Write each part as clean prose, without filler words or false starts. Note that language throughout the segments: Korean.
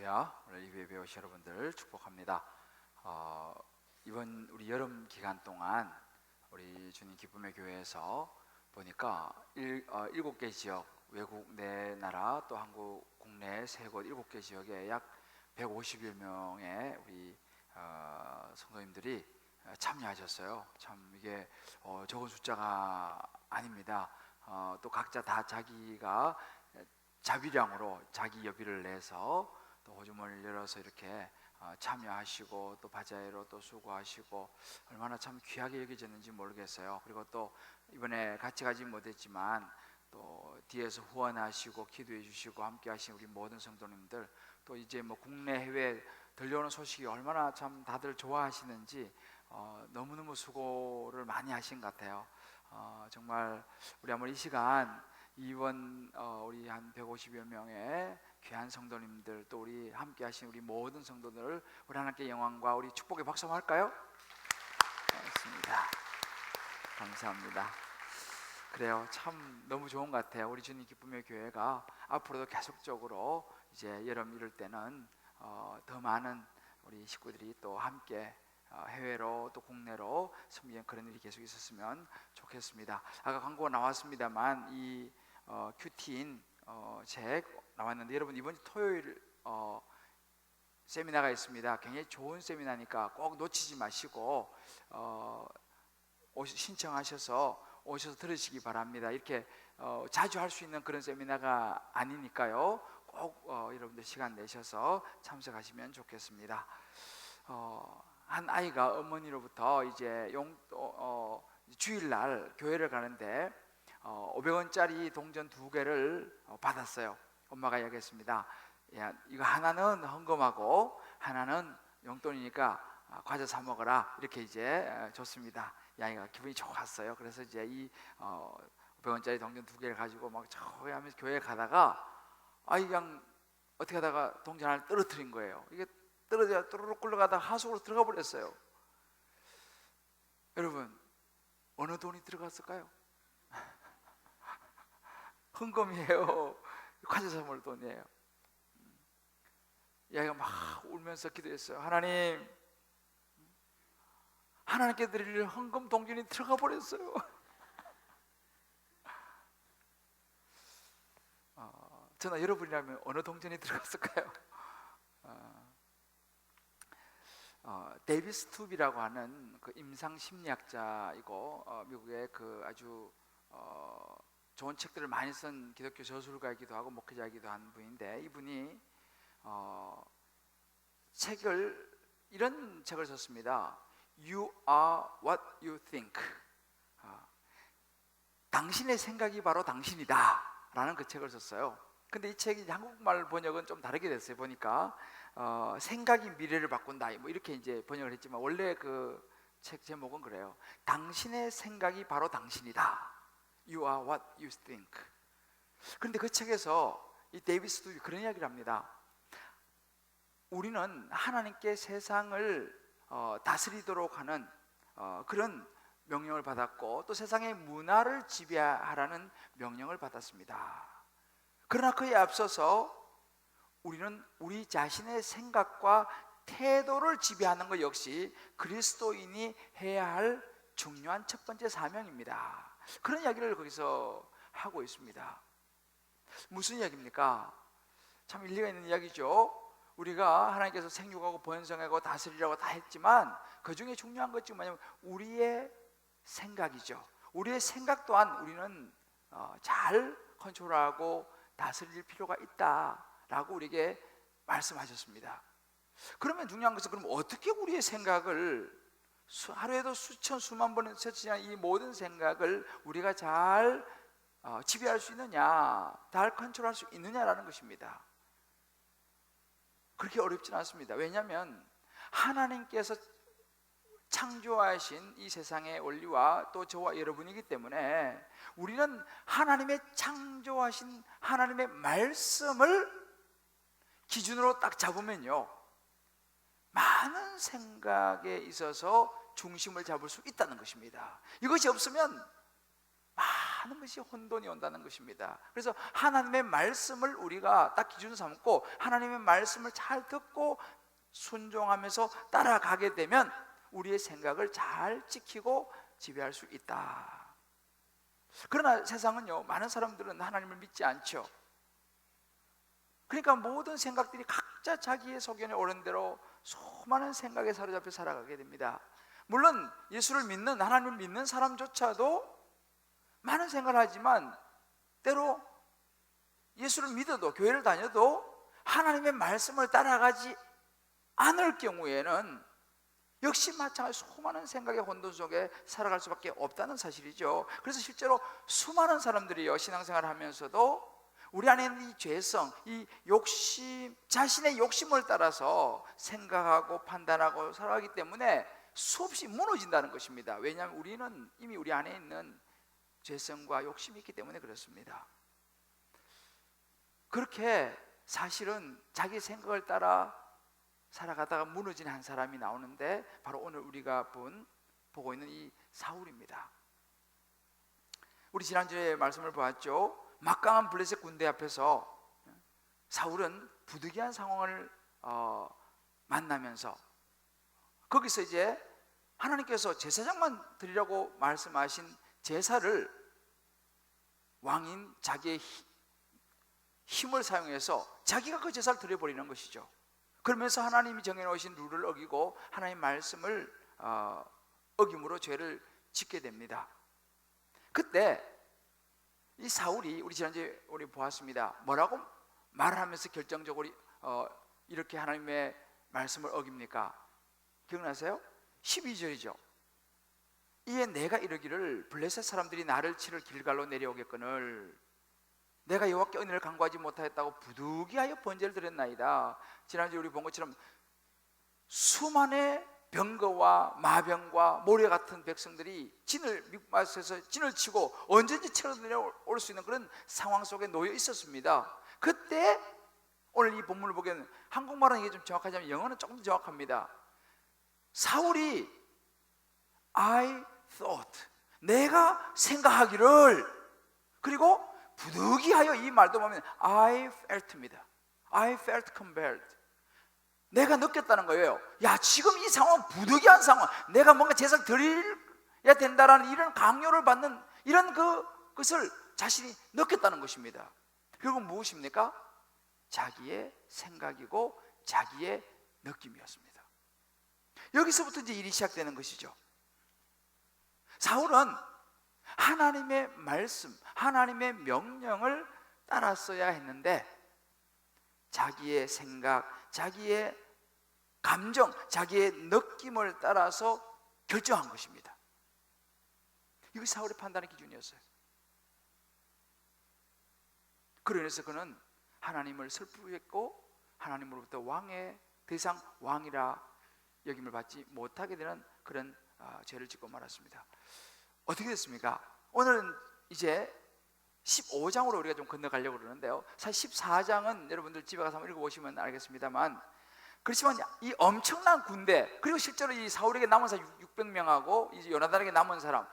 할렐루야. 오늘 예배 배우신 여러분들 축복합니다. 이번 우리 여름 기간 동안 우리 주님 기쁨의 교회에서 보니까 7개 지역, 외국 내 나라 또 한국 국내 세 곳 7개 지역에 약 150여 명의 우리 성도님들이 참여하셨어요. 참 이게 적은 숫자가 아닙니다. 또 각자 다 자기가 자비량으로 자기 여비를 내서 또 호주머니를 열어서 이렇게 참여하시고 또 바자회로 또 수고하시고 얼마나 참 귀하게 여겨졌는지 모르겠어요. 그리고 또 이번에 같이 가지 못했지만 또 뒤에서 후원하시고 기도해 주시고 함께 하신 우리 모든 성도님들, 또 이제 뭐 국내 해외 들려오는 소식이 얼마나 참 다들 좋아하시는지 너무너무 수고를 많이 하신 것 같아요. 정말 우리 한번 이 시간 이번 우리 한 150여 명의 귀한 성도님들, 또 우리 함께 하신 우리 모든 성도들, 우리 하나님께 영광과 우리 축복의 박수 한번 할까요? 고맙습니다. 감사합니다. 그래요, 참 너무 좋은 것 같아요. 우리 주님 기쁨의 교회가 앞으로도 계속적으로 이제 여름 이럴 때는 더 많은 우리 식구들이 또 함께 해외로 또 국내로 섬기는 그런 일이 계속 있었으면 좋겠습니다. 아까 광고가 나왔습니다만 이 큐티인 책 나왔는데, 여러분 이번 주 토요일 세미나가 있습니다. 굉장히 좋은 세미나니까 꼭 놓치지 마시고 신청하셔서 오셔서 들으시기 바랍니다. 이렇게 자주 할 수 있는 그런 세미나가 아니니까요. 꼭 여러분들 시간 내셔서 참석하시면 좋겠습니다. 한 아이가 어머니로부터 이제 주일날 교회를 가는데 500원짜리 동전 2개를 받았어요. 엄마가 이야기했습니다. 야, 이거 하나는 헌금하고 하나는 용돈이니까 과자 사 먹어라, 이렇게 이제 줬습니다. 이 아이가 기분이 좋았어요. 그래서 이제 이 500원짜리 동전 2개를 가지고 막 저기 하면서 교회에 가다가 그냥 어떻게 하다가 동전 하나를 떨어뜨린 거예요. 이게 떨어져 또르륵 굴러가다가 하수구로 들어가 버렸어요. 여러분, 어느 돈이 들어갔을까요? 헌금이에요. 과자 사 먹을 돈이에요. 이 아이가 막 울면서 기도했어요. 하나님, 하나님께 드릴 헌금 동전이 들어가 버렸어요. 저나 여러분이라면 어느 동전이 들어갔을까요? 데이비스 투비라고 하는 그 임상 심리학자이고 미국의 그 아주 좋은 책들을 많이 쓴 기독교 저술가이기도 하고 목회자이기도 한 분인데, 이분이 이런 책을 썼습니다. You are what you think. 당신의 생각이 바로 당신이다 라는 그 책을 썼어요. 근데 이 책이 한국말 번역은 좀 다르게 됐어요. 보니까 생각이 미래를 바꾼다, 뭐 이렇게 이제 번역을 했지만 원래 그 책 제목은 그래요. 당신의 생각이 바로 당신이다. You are what you think. 그런데 그 책에서 이 데이비스도 그런 이야기를 합니다. 우리는 하나님께 세상을 다스리도록 하는 그런 명령을 받았고, 또 세상의 문화를 지배하라는 명령을 받았습니다. 그러나 그에 앞서서 우리는 우리 자신의 생각과 태도를 지배하는 것 역시 그리스도인이 해야 할 중요한 첫 번째 사명입니다. 그런 이야기를 거기서 하고 있습니다. 무슨 이야기입니까? 참 일리가 있는 이야기죠. 우리가 하나님께서 생육하고 번성하고 다스리라고 다 했지만 그 중에 중요한 것이 뭐냐면 우리의 생각이죠. 우리의 생각 또한 우리는 잘 컨트롤하고 다스릴 필요가 있다라고 우리에게 말씀하셨습니다. 그러면 중요한 것은, 그럼 어떻게 우리의 생각을 하루에도 수천 수만 번을 세치냐, 이 모든 생각을 우리가 잘 지배할 수 있느냐, 잘 컨트롤할 수 있느냐라는 것입니다. 그렇게 어렵지는 않습니다. 왜냐하면 하나님께서 창조하신 이 세상의 원리와 또 저와 여러분이기 때문에 우리는 하나님의 창조하신 하나님의 말씀을 기준으로 딱 잡으면요, 많은 생각에 있어서 중심을 잡을 수 있다는 것입니다. 이것이 없으면 많은 것이 혼돈이 온다는 것입니다. 그래서 하나님의 말씀을 우리가 딱 기준 삼고 하나님의 말씀을 잘 듣고 순종하면서 따라가게 되면 우리의 생각을 잘 지키고 지배할 수 있다. 그러나 세상은요, 많은 사람들은 하나님을 믿지 않죠. 그러니까 모든 생각들이 각자 자기의 소견에 오른 대로 수많은 생각에 사로잡혀 살아가게 됩니다. 물론 예수를 믿는, 하나님을 믿는 사람조차도 많은 생각을 하지만 때로 예수를 믿어도, 교회를 다녀도 하나님의 말씀을 따라가지 않을 경우에는 역시 마찬가지로 수많은 생각의 혼돈 속에 살아갈 수밖에 없다는 사실이죠. 그래서 실제로 수많은 사람들이요, 신앙생활을 하면서도 우리 안에 있는 이 죄성, 이 욕심, 자신의 욕심을 따라서 생각하고 판단하고 살아가기 때문에 수없이 무너진다는 것입니다. 왜냐하면 우리는 이미 우리 안에 있는 죄성과 욕심이 있기 때문에 그렇습니다. 그렇게 사실은 자기 생각을 따라 살아가다가 무너진 한 사람이 나오는데 바로 오늘 우리가 보고 있는 이 사울입니다. 우리 지난주에 말씀을 보았죠. 막강한 블레셋 군대 앞에서 사울은 부득이한 상황을 만나면서 거기서 이제 하나님께서 제사장만 드리라고 말씀하신 제사를 왕인 자기의 힘을 사용해서 자기가 그 제사를 드려버리는 것이죠. 그러면서 하나님이 정해놓으신 룰을 어기고 하나님의 말씀을 어김으로 죄를 짓게 됩니다. 그때 이 사울이 우리 지난주에 우리 보았습니다. 뭐라고 말을 하면서 결정적으로 이렇게 하나님의 말씀을 어깁니까? 기억나세요? 12절이죠. 이에 내가 이르기를 블레셋 사람들이 나를 치를 길갈로 내려오겠거늘 내가 여호와께 은혜를 간구하지 못하였다고 부득이하여 번제를 드렸나이다. 지난주에 우리 본 것처럼 수많은 병거와 마병과 모래 같은 백성들이 진을 밑바닥에서 진을 치고 언제든지 치러 내려올 수 있는 그런 상황 속에 놓여 있었습니다. 그때 오늘 이 본문을 보기에는 한국말은 이게 좀 정확하지만 영어는 조금 더 정확합니다. 사울이 I thought, 내가 생각하기를, 그리고 부득이하여 이 말도 보면 I felt입니다. I felt compelled. 내가 느꼈다는 거예요. 야, 지금 이 상황 부득이한 상황, 내가 뭔가 제사를 드려야 된다라는 이런 강요를 받는 이런 그것을 자신이 느꼈다는 것입니다. 결국 무엇입니까? 자기의 생각이고 자기의 느낌이었습니다. 여기서부터 이제 일이 시작되는 것이죠. 사울은 하나님의 말씀, 하나님의 명령을 따랐어야 했는데 자기의 생각, 자기의 감정, 자기의 느낌을 따라서 결정한 것입니다. 이것이 사울의 판단의 기준이었어요. 그로 인해서 그는 하나님을 슬프했고 하나님으로부터 왕의 더 이상 왕이라 여김을 받지 못하게 되는 그런 죄를 짓고 말았습니다. 어떻게 됐습니까? 오늘은 이제 15장으로 우리가 좀 건너가려고 그러는데요, 사실 14장은 여러분들 집에 가서 한번 읽어보시면 알겠습니다만, 그렇지만 이 엄청난 군대, 그리고 실제로 이 사울에게 남은 사람 600명하고 이제 요나단에게 남은 사람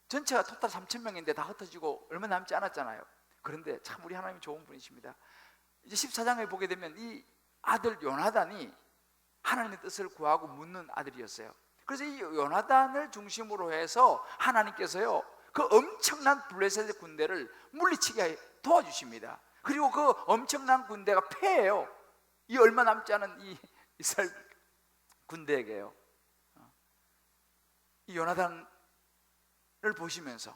전체가 토탈 3000명인데 다 흩어지고 얼마 남지 않았잖아요. 그런데 참 우리 하나님이 좋은 분이십니다. 이제 14장에 보게 되면 이 아들 요나단이 하나님의 뜻을 구하고 묻는 아들이었어요. 그래서 이 요나단을 중심으로 해서 하나님께서요 그 엄청난 블레셋의 군대를 물리치게 도와주십니다. 그리고 그 엄청난 군대가 패해요. 이 얼마 남지 않은 이 이스라엘 군대에게요. 이 요나단을 보시면서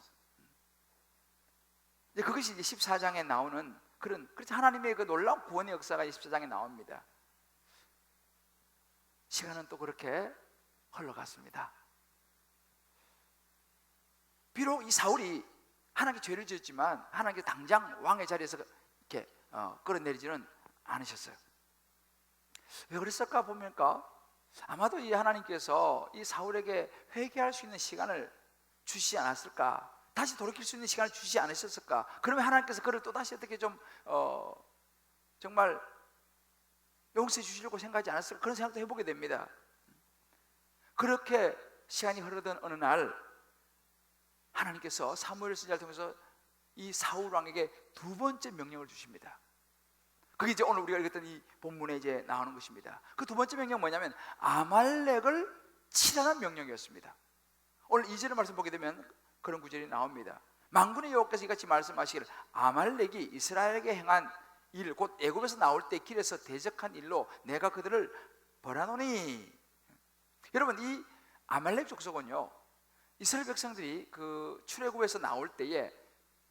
이제 그것이 이제 14장에 나오는 그런, 그래서 하나님의 그 놀라운 구원의 역사가 14장에 나옵니다. 시간은 또 그렇게 흘러갔습니다. 비록 이 사울이 하나님께 죄를 지었지만 하나님께 당장 왕의 자리에서 이렇게 끌어내리지는 않으셨어요. 왜 그랬을까 보니까 아마도 이 하나님께서 이 사울에게 회개할 수 있는 시간을 주시지 않았을까, 다시 돌이킬 수 있는 시간을 주시지 않으셨을까. 그러면 하나님께서 그를 또다시 어떻게 좀 정말 용서해 주시려고 생각하지 않았을까, 그런 생각도 해보게 됩니다. 그렇게 시간이 흐르던 어느 날 하나님께서 사무엘 선지자를 통해서 이 사울 왕에게 두 번째 명령을 주십니다. 그게 이제 오늘 우리가 읽었던 이 본문에 이제 나오는 것입니다. 그 두 번째 명령은 뭐냐면 아말렉을 치라는 명령이었습니다. 오늘 2절의 말씀 보게 되면 그런 구절이 나옵니다. 만군의 여호와께서 이같이 말씀하시기를 아말렉이 이스라엘에게 행한 일, 곧 애굽에서 나올 때 길에서 대적한 일로 내가 그들을 벌하노니. 여러분, 이 아말렉 족속은요, 이스라엘 백성들이 그 출애굽에서 나올 때에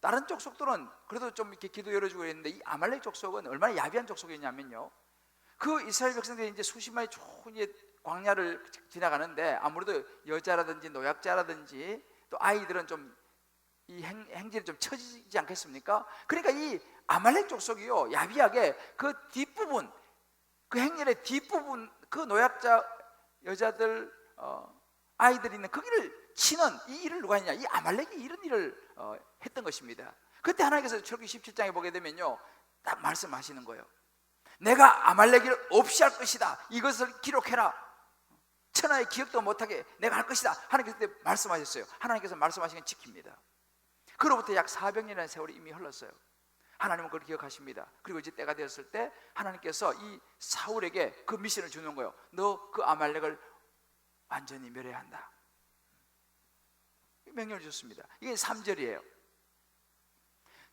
다른 족속들은 그래도 좀 이렇게 기도 열어주고 그랬는데 이 아말렉 족속은 얼마나 야비한 족속이었냐면요, 그 이스라엘 백성들이 이제 수십만이 좋은 광야를 지나가는데 아무래도 여자라든지 노약자라든지 또 아이들은 좀 이 행진이 좀 처지지 않겠습니까? 그러니까 이 아말렉 족속이요, 야비하게 그 뒷부분, 그 행렬의 뒷부분, 그 노약자 여자들 아이들이 있는 거기를 치는 이 일을 누가 했냐? 이 아말렉이 이런 일을 했던 것입니다. 그때 하나님께서 출애굽기 17장에 보게 되면요, 딱 말씀하시는 거예요. 내가 아말렉을 없이 할 것이다. 이것을 기록해라. 천하의 기억도 못하게 내가 할 것이다. 하나님께서 그때 말씀하셨어요. 하나님께서 말씀하신 건 지킵니다. 그로부터 약 400년이라는 세월이 이미 흘렀어요. 하나님은 그걸 기억하십니다. 그리고 이제 때가 되었을 때 하나님께서 이 사울에게 그 미션을 주는 거예요. 너 그 아말렉을 완전히 멸해야 한다. 명령을 줬습니다. 이게 3절이에요.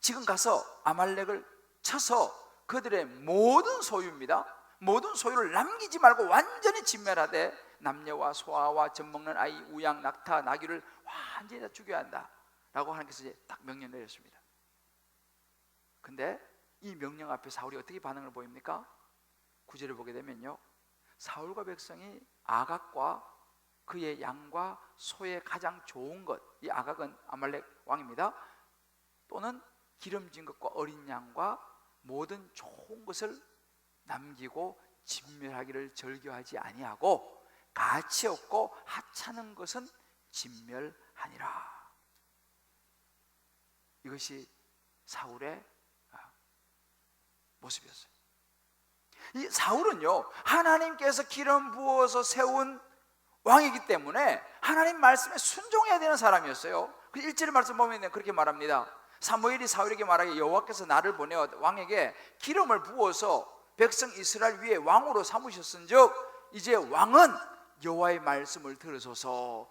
지금 가서 아말렉을 쳐서 그들의 모든 소유입니다. 모든 소유를 남기지 말고 완전히 진멸하되 남녀와 소아와 젖먹는 아이, 우양, 낙타, 나귀를 완전히 다 죽여야 한다 라고 하나님께서 이제 딱 명령 내렸습니다. 근데 이 명령 앞에 사울이 어떻게 반응을 보입니까? 9절을 보게 되면요, 사울과 백성이 아각과 그의 양과 소의 가장 좋은 것, 이 아각은 아말렉 왕입니다, 또는 기름진 것과 어린 양과 모든 좋은 것을 남기고 진멸하기를 절교하지 아니하고 가치 없고 하찮은 것은 진멸하니라. 이것이 사울의 모습이었어요. 이 사울은요, 하나님께서 기름 부어서 세운 왕이기 때문에 하나님 말씀에 순종해야 되는 사람이었어요. 그 1절의 말씀 보면 그렇게 말합니다. 사무엘이 사울에게 말하기를 여호와께서 나를 보내어 왕에게 기름을 부어서 백성 이스라엘 위에 왕으로 삼으셨은즉 이제 왕은 여호와의 말씀을 들으소서.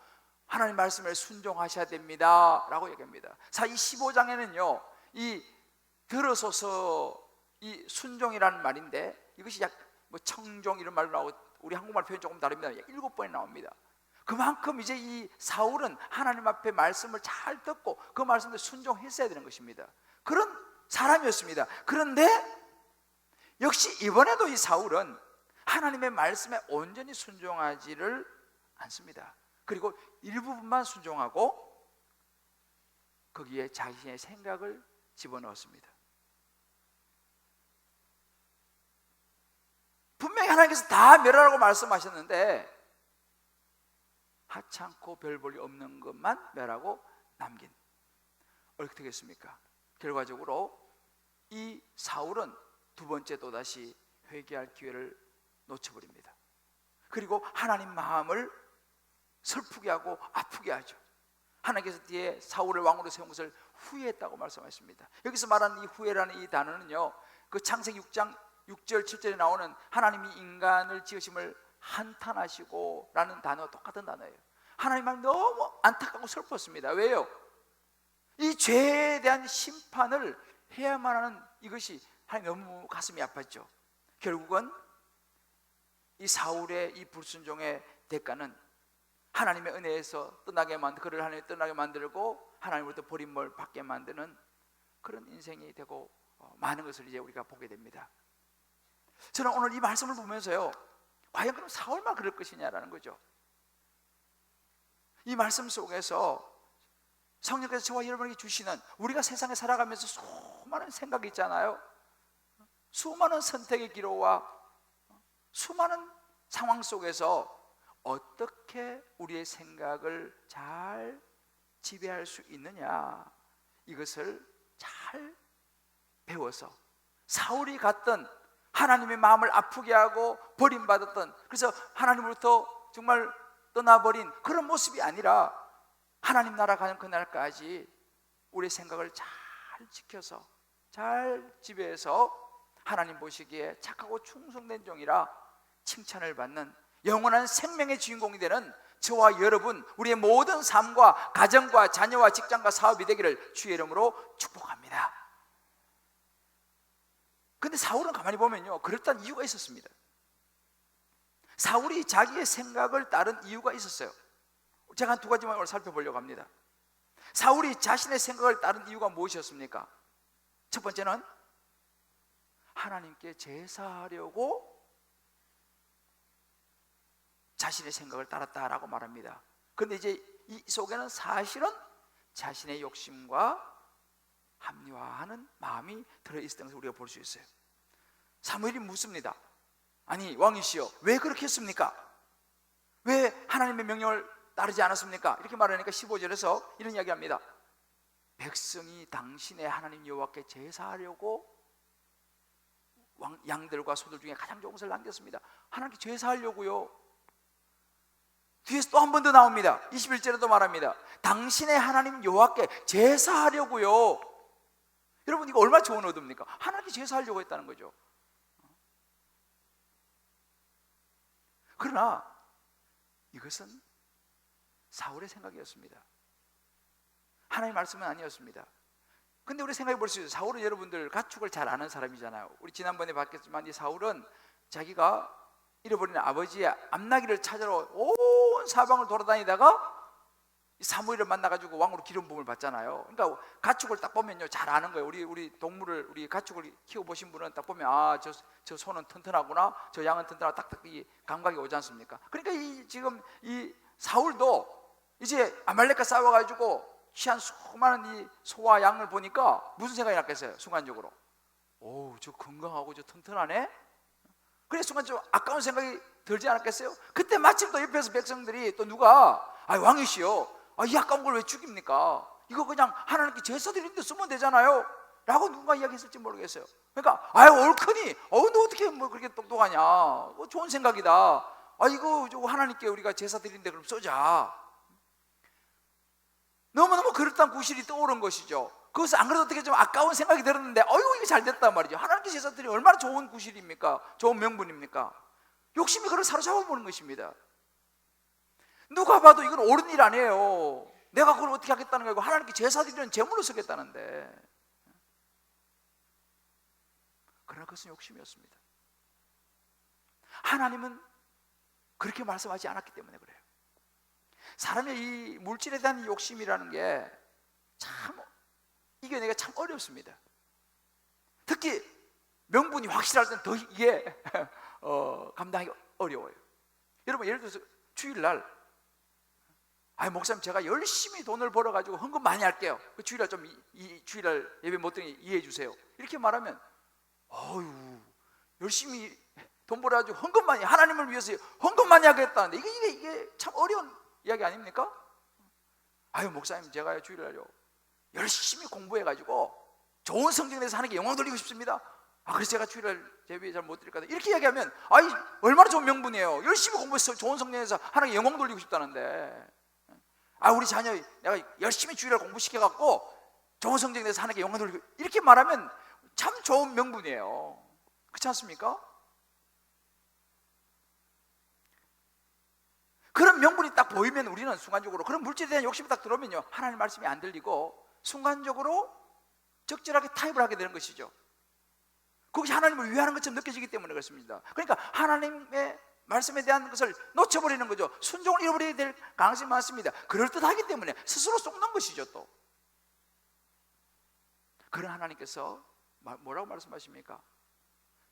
하나님 말씀에 순종하셔야 됩니다 라고 얘기합니다. 이 15장에는요 이 들으소서, 이 순종이라는 말인데 이것이 약 뭐 청종 이런 말로 나오고 우리 한국말 표현 조금 다릅니다. 7번이 나옵니다. 그만큼 이제 이 사울은 하나님 앞에 말씀을 잘 듣고 그 말씀에 순종했어야 되는 것입니다. 그런 사람이었습니다. 그런데 역시 이번에도 이 사울은 하나님의 말씀에 온전히 순종하지를 않습니다. 그리고 일부분만 순종하고 거기에 자신의 생각을 집어넣었습니다. 분명히 하나님께서 다 멸하라고 말씀하셨는데 하찮고 별 볼이 없는 것만 멸하고 남긴. 어떻게 되겠습니까? 결과적으로 이 사울은 두 번째 또다시 회개할 기회를 놓쳐버립니다. 그리고 하나님 마음을 슬프게 하고 아프게 하죠. 하나님께서 뒤에 사울을 왕으로 세운 것을 후회했다고 말씀하십니다. 여기서 말하는 이 후회라는 이 단어는요, 그 창세기 6장 6절 7절에 나오는 하나님이 인간을 지으심을 한탄하시고 라는 단어와 똑같은 단어예요. 하나님 마음이 너무 안타깝고 슬펐습니다. 왜요? 이 죄에 대한 심판을 해야만 하는 이것이 하나님 너무 가슴이 아팠죠. 결국은 이 사울의 이 불순종의 대가는 하나님의 은혜에서 그를 하나님이 떠나게 만들고 하나님으로부터 버림을 받게 만드는 그런 인생이 되고 많은 것을 이제 우리가 보게 됩니다. 저는 오늘 이 말씀을 보면서요, 과연 그럼 사울만 그럴 것이냐라는 거죠. 이 말씀 속에서 성령께서 저와 여러분에게 주시는, 우리가 세상에 살아가면서 수많은 생각이 있잖아요. 수많은 선택의 기로와 수많은 상황 속에서 어떻게 우리의 생각을 잘 지배할 수 있느냐, 이것을 잘 배워서 사울이 갔던 하나님의 마음을 아프게 하고 버림받았던, 그래서 하나님으로부터 정말 떠나버린 그런 모습이 아니라 하나님 나라 가는 그날까지 우리의 생각을 잘 지켜서 잘 지배해서 하나님 보시기에 착하고 충성된 종이라 칭찬을 받는 영원한 생명의 주인공이 되는 저와 여러분, 우리의 모든 삶과 가정과 자녀와 직장과 사업이 되기를 주의 이름으로 축복합니다. 근데 사울은 가만히 보면요, 그럴듯한 이유가 있었습니다. 사울이 자기의 생각을 따른 이유가 있었어요. 제가 한 두 가지만 오늘 살펴보려고 합니다. 사울이 자신의 생각을 따른 이유가 무엇이었습니까? 첫 번째는 하나님께 제사하려고 자신의 생각을 따랐다라고 말합니다. 그런데 이제 이 속에는 사실은 자신의 욕심과 합리화하는 마음이 들어있었던 것을 우리가 볼 수 있어요. 사무엘이 묻습니다. 아니 왕이시여, 왜 그렇게 했습니까? 왜 하나님의 명령을 따르지 않았습니까? 이렇게 말하니까 15절에서 이런 이야기합니다. 백성이 당신의 하나님 여호와께 제사하려고 양들과 소들 중에 가장 좋은 것을 남겼습니다. 하나님께 제사하려고요. 뒤에서 또 한 번 더 나옵니다. 21절에도 말합니다. 당신의 하나님 여호와께 제사하려고요. 여러분, 이거 얼마나 좋은 의도입니까? 하나님께 제사하려고 했다는 거죠. 그러나 이것은 사울의 생각이었습니다. 하나님의 말씀은 아니었습니다. 근데 우리 생각해 볼 수 있어요. 사울은 여러분들 가축을 잘 아는 사람이잖아요. 우리 지난번에 봤겠지만 이 사울은 자기가 잃어버린 아버지의 암나기를 찾으러 온 사방을 돌아다니다가 사무엘을 만나가지고 왕으로 기름 부음을 받잖아요. 그러니까 가축을 딱 보면요, 잘 아는 거예요. 우리 가축을 키워보신 분은 딱 보면 저 소는 튼튼하구나, 저 양은 튼튼하고 딱딱 이 감각이 오지 않습니까? 그러니까 지금 이 사울도 이제 아말렉과 싸워가지고 취한 수많은 이 소와 양을 보니까 무슨 생각이 났겠어요? 순간적으로 저 건강하고 저 튼튼하네? 그래 순간적으로 아까운 생각이 들지 않았겠어요? 그때 마침 또 옆에서 백성들이 또 누가 왕이시여, 이 아까운 걸 왜 죽입니까? 이거 그냥 하나님께 제사 드리는데 쓰면 되잖아요 라고 누가 이야기했을지 모르겠어요. 그러니까 옳거니 너 어떻게 뭐 그렇게 똑똑하냐, 좋은 생각이다. 이거 하나님께 우리가 제사 드리는데 그럼 쏘자. 너무너무 그럴듯한 구실이 떠오른 것이죠. 그것을 안 그래도 어떻게 좀 아까운 생각이 들었는데 이게 잘 됐단 말이죠. 하나님께 제사 드리면 얼마나 좋은 구실입니까? 좋은 명분입니까? 욕심이 그걸 사로잡아보는 것입니다. 누가 봐도 이건 옳은 일 아니에요. 내가 그걸 어떻게 하겠다는 거고, 하나님께 제사 드리는 제물로 쓰겠다는데. 그러나 그것은 욕심이었습니다. 하나님은 그렇게 말씀하지 않았기 때문에 그래요. 사람의 이 물질에 대한 욕심이라는 게 참 이겨내기가 참 어렵습니다. 특히 명분이 확실할 때는 더 이게 감당하기 어려워요. 여러분, 예를 들어서 주일날 목사님 제가 열심히 돈을 벌어가지고 헌금 많이 할게요. 그 주일날 좀 이 주일날 예배 못 드리니 이해해 주세요. 이렇게 말하면 열심히 돈 벌어가지고 헌금 많이, 하나님을 위해서 헌금 많이 하겠다는데 이게 참 어려운 이야기 아닙니까? 목사님 제가 주일날요 열심히 공부해가지고 좋은 성적 내서 하나님께 영광 돌리고 싶습니다. 그래서 제가 주일날 예배 잘 못 드릴 거다. 이렇게 이야기하면 얼마나 좋은 명분이에요. 열심히 공부해서 좋은 성적 내서 하나님께 영광 돌리고 싶다는데, 우리 자녀 내가 열심히 주일날 공부시켜갖고 좋은 성적 내서 하나님께 영광 돌리고, 이렇게 말하면 참 좋은 명분이에요. 그렇지 않습니까? 그런 명분이 딱 보이면 우리는 순간적으로, 그런 물질에 대한 욕심이 딱 들어오면요, 하나님 말씀이 안 들리고 순간적으로 적절하게 타협을 하게 되는 것이죠. 그것이 하나님을 위하는 것처럼 느껴지기 때문에 그렇습니다. 그러니까 하나님의 말씀에 대한 것을 놓쳐버리는 거죠. 순종을 잃어버리게 될 가능성이 많습니다. 그럴듯하기 때문에 스스로 속는 것이죠. 또 그런 하나님께서 뭐라고 말씀하십니까?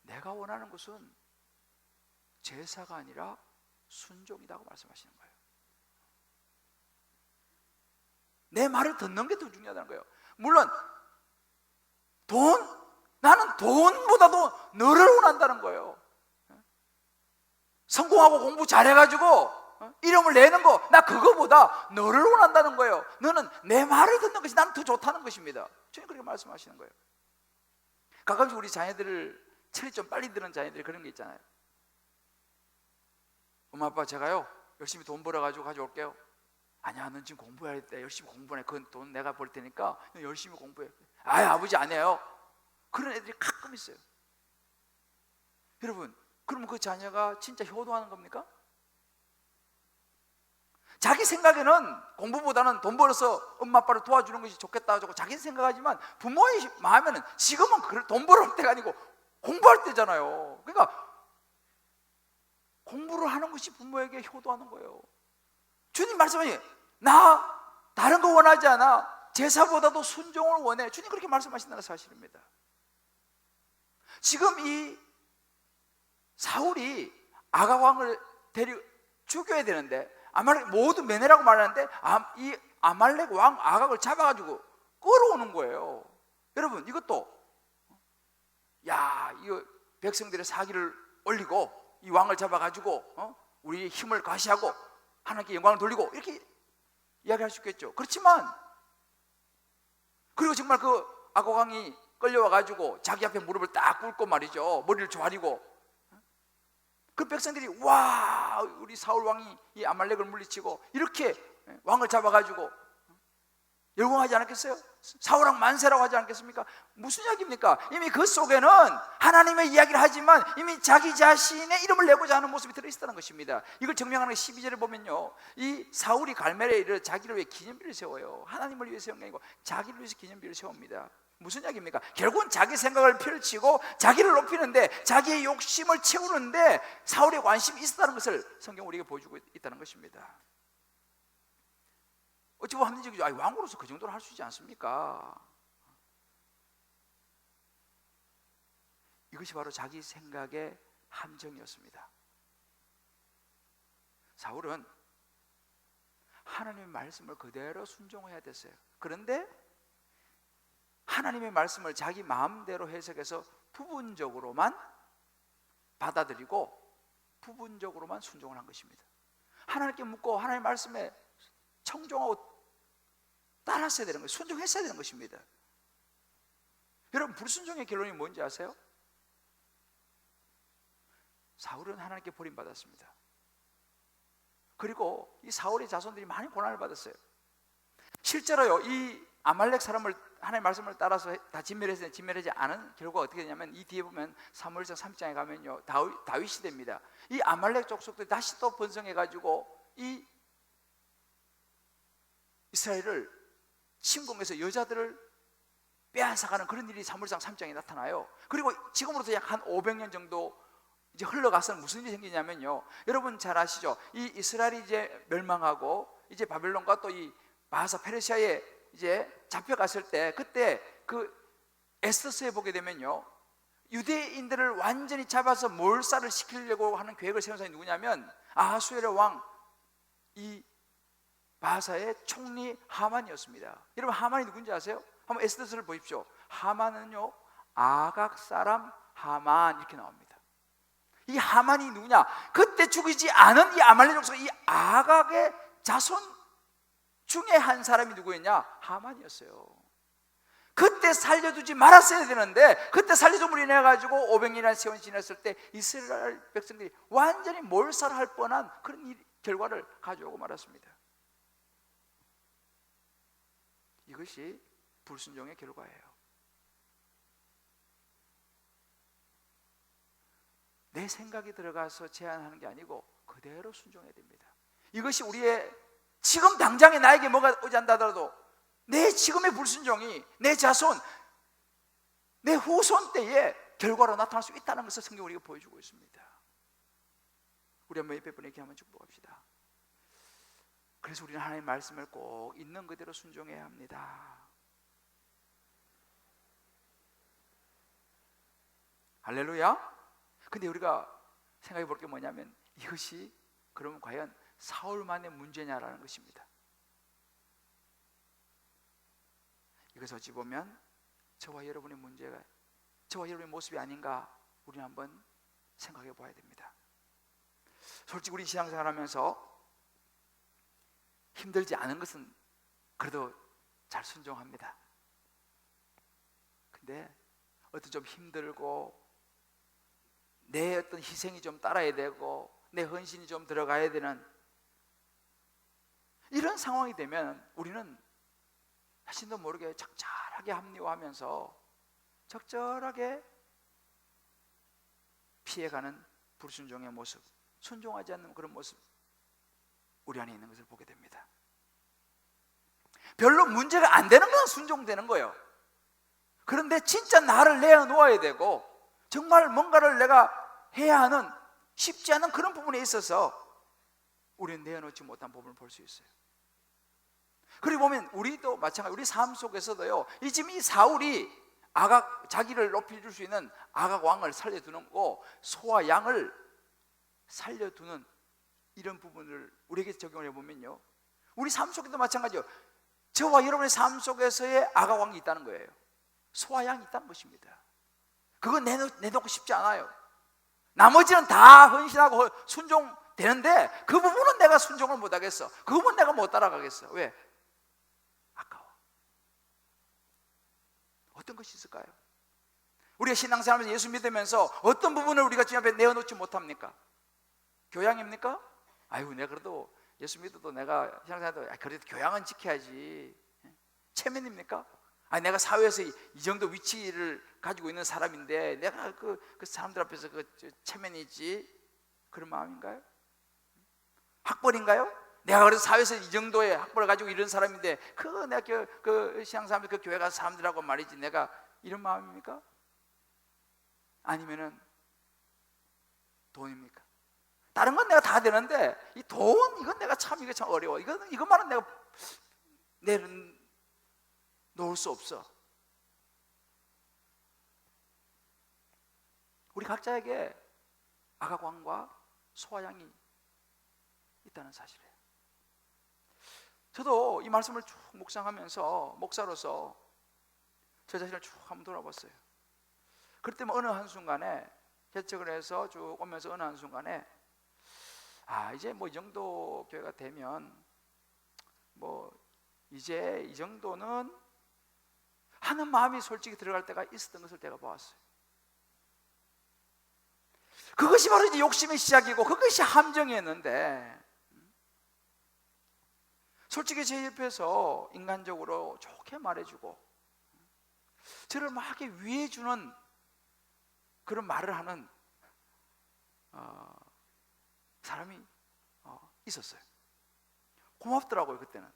내가 원하는 것은 제사가 아니라 순종이라고 말씀하시는 거예요. 내 말을 듣는 게 더 중요하다는 거예요. 물론 나는 돈보다도 너를 원한다는 거예요. 성공하고 공부 잘해가지고 이름을 내는 거, 나 그거보다 너를 원한다는 거예요. 너는 내 말을 듣는 것이 나는 더 좋다는 것입니다. 주님 그렇게 말씀하시는 거예요. 가끔씩 우리 자녀들을 철이 좀 빨리 드는 자녀들이 그런 게 있잖아요. 엄마 아빠 제가요 열심히 돈 벌어가지고 가져올게요. 아니야, 넌 지금 공부해야 돼. 열심히 공부해. 그건 돈 내가 벌 테니까 너 열심히 공부해. 아버지 안 해요. 그런 애들이 가끔 있어요. 여러분, 그러면 그 자녀가 진짜 효도하는 겁니까? 자기 생각에는 공부보다는 돈 벌어서 엄마 아빠를 도와주는 것이 좋겠다 하고 자기 생각하지만 부모의 마음에는 지금은 돈 벌을 때가 아니고 공부할 때잖아요. 그러니까 공부를 하는 것이 부모에게 효도하는 거예요. 주님 말씀하니 나 다른 거 원하지 않아. 제사보다도 순종을 원해. 주님 그렇게 말씀하신다는 사실입니다. 지금 이 사울이 아가왕을 죽여야 되는데 아말렉 모두 매내라고 말하는데 이 아말렉 왕 아각을 잡아가지고 끌어오는 거예요. 여러분 이것도 이거 백성들의 사기를 올리고 이 왕을 잡아가지고 우리의 힘을 과시하고 하나님께 영광을 돌리고 이렇게 이야기할 수 있겠죠. 그렇지만 그리고 정말 그 아각왕이 끌려와가지고 자기 앞에 무릎을 딱 꿇고 말이죠. 머리를 조아리고 그 백성들이 와 우리 사울 왕이 이 아말렉을 물리치고 이렇게 왕을 잡아가지고 열광하지 않았겠어요? 사울왕 만세라고 하지 않겠습니까? 무슨 이야기입니까? 이미 그 속에는 하나님의 이야기를 하지만 이미 자기 자신의 이름을 내고자 하는 모습이 들어있다는 것입니다. 이걸 증명하는 12절에 보면요, 이 사울이 갈멜에 이르러 자기를 위해 기념비를 세워요. 하나님을 위해 세운 게 아니고 자기를 위해서 기념비를 세웁니다. 무슨 이야기입니까? 결국은 자기 생각을 펼치고 자기를 높이는데 자기의 욕심을 채우는데 사울의 관심이 있었다는 것을 성경 우리에게 보여주고 있다는 것입니다. 어찌 보면 합리적이죠. 왕으로서 그 정도는 할 수 있지 않습니까? 이것이 바로 자기 생각의 함정이었습니다. 사울은 하나님의 말씀을 그대로 순종해야 됐어요. 그런데 하나님의 말씀을 자기 마음대로 해석해서 부분적으로만 받아들이고 부분적으로만 순종을 한 것입니다. 하나님께 묻고 하나님의 말씀에 청종하고 따랐어야 되는 거예요. 순종했어야 되는 것입니다. 여러분 불순종의 결론이 뭔지 아세요? 사울은 하나님께 버림받았습니다. 그리고 이 사울의 자손들이 많이 고난을 받았어요. 실제로요, 이 아말렉 사람을 하나님의 말씀을 따라서 다 진멸하지 않은 결과가 어떻게 되냐면 이 뒤에 보면 사무엘상 3장에 가면요 다윗 시대입니다. 이 아말렉 족속들이 다시 또 번성해가지고 이 이스라엘을 침공해서 여자들을 빼앗아가는 그런 일이 사무엘상 3장에 나타나요. 그리고 지금으로부터 약 한 500년 정도 이제 흘러가서는 무슨 일이 생기냐면요, 여러분 잘 아시죠? 이 이스라엘이 이제 멸망하고 이제 바벨론과 또 이 바하사 페르시아에 이제 잡혀갔을 때 그때 그 에스더서에 보게 되면요, 유대인들을 완전히 잡아서 몰살을 시키려고 하는 계획을 세운 사람이 누구냐면 아하수에르 왕 이 바하사의 총리 하만이었습니다. 여러분 하만이 누군지 아세요? 한번 에스더서를 보십시오. 하만은요 아각 사람 하만 이렇게 나옵니다. 이 하만이 누구냐? 그때 죽이지 않은 이 아말렉 족속 이 아각의 자손 중에 한 사람이 누구였냐? 하만이었어요. 그때 살려두지 말았어야 되는데 그때 살려줌으로 인해 가지고 500년이라는 세월이 지났을 때 이스라엘 백성들이 완전히 몰살할 뻔한 그런 결과를 가져오고 말았습니다. 이것이 불순종의 결과예요. 내 생각이 들어가서 제안하는 게 아니고 그대로 순종해야 됩니다. 이것이 우리의 지금 당장에 나에게 뭐가 오지 않다 하더라도 내 지금의 불순종이 내 자손, 내 후손 때에 결과로 나타날 수 있다는 것을 성경이 우리가 보여주고 있습니다. 우리 한번 옆에 분에게 한번 축복합시다. 그래서 우리는 하나님의 말씀을 꼭 있는 그대로 순종해야 합니다. 할렐루야. 근데 우리가 생각해 볼 게 뭐냐면 이것이 그러면 과연 사울만의 문제냐라는 것입니다. 이것을 어찌 보면 저와 여러분의 문제가, 저와 여러분의 모습이 아닌가 우리는 한번 생각해 봐야 됩니다. 솔직히 우리 신앙생활 하면서 힘들지 않은 것은 그래도 잘 순종합니다. 근데 어떤 좀 힘들고 내 어떤 희생이 좀 따라야 되고 내 헌신이 좀 들어가야 되는 이런 상황이 되면 우리는 자신도 모르게 적절하게 합리화하면서 적절하게 피해가는 불순종의 모습, 순종하지 않는 그런 모습, 우리 안에 있는 것을 보게 됩니다. 별로 문제가 안 되는 건 순종되는 거예요. 그런데 진짜 나를 내어놓아야 되고 정말 뭔가를 내가 해야 하는 쉽지 않은 그런 부분에 있어서 우리는 내어놓지 못한 부분을 볼 수 있어요. 그리고 보면 우리도 마찬가지, 우리 삶 속에서도요, 지금 이 사울이 자기를 높여줄 수 있는 아각 왕을 살려두는 거, 소와 양을 살려두는 이런 부분을 우리에게 적용을 해보면요, 우리 삶 속에도 마찬가지요. 저와 여러분의 삶 속에서의 아각 왕이 있다는 거예요. 소와 양이 있다는 것입니다. 그건 내놓고 싶지 않아요. 나머지는 다 헌신하고 순종되는데 그 부분은 내가 순종을 못하겠어. 그 부분은 내가 못 따라가겠어. 왜? 아까워. 어떤 것이 있을까요? 우리가 신앙생활하면서 예수 믿으면서 어떤 부분을 우리가 주님 앞에 내어놓지 못합니까? 교양입니까? 아이고, 내가 그래도 예수 믿어도 내가 신앙생활도 그래도 교양은 지켜야지. 체면입니까? 아니, 내가 사회에서 이 정도 위치를 가지고 있는 사람인데 내가 그 사람들 앞에서 체면이지, 그런 마음인가요? 학벌인가요? 내가 그래서 사회에서 이 정도의 학벌을 가지고 이런 사람인데 내가 그 신앙생활 그 교회 가서 사람들하고 말이지, 내가 이런 마음입니까? 아니면은 돈입니까? 다른 건 내가 다 되는데 이 돈, 이건 내가 참 어려워. 이것만은 내가 놓을 수 없어. 우리 각자에게 아각왕과 소아양이 있다는 사실이에요. 저도 이 말씀을 쭉 묵상하면서 목사로서 저 자신을 쭉 한번 돌아봤어요. 그럴 때면 어느 한순간에 개척을 해서 쭉 오면서 어느 한순간에 이제 뭐 이 정도 교회가 되면 뭐 이제 이 정도는 하는 마음이 솔직히 들어갈 때가 있었던 것을 제가 보았어요. 그것이 바로 이제 욕심의 시작이고 그것이 함정이었는데, 솔직히 제 옆에서 인간적으로 좋게 말해주고 저를 막 이렇게 위해주는 그런 말을 하는 사람이 있었어요. 고맙더라고요. 그때는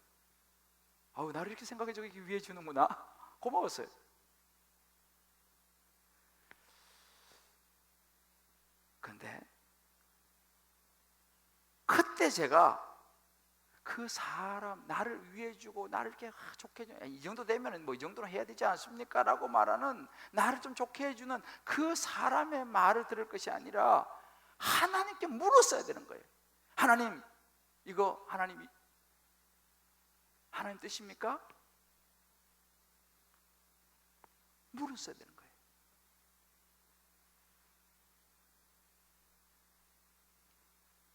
나를 이렇게 생각해주고 이렇게 위해주는구나, 고마웠어요. 근데 그때 제가 그 사람, 나를 위해주고 나를 이렇게 좋게 해주는, 이 정도 되면 뭐 이 정도는 해야 되지 않습니까? 라고 말하는, 나를 좀 좋게 해주는 그 사람의 말을 들을 것이 아니라 하나님께 물었어야 되는 거예요. 하나님, 이거 하나님 뜻입니까? 물었어야 되는 거예요.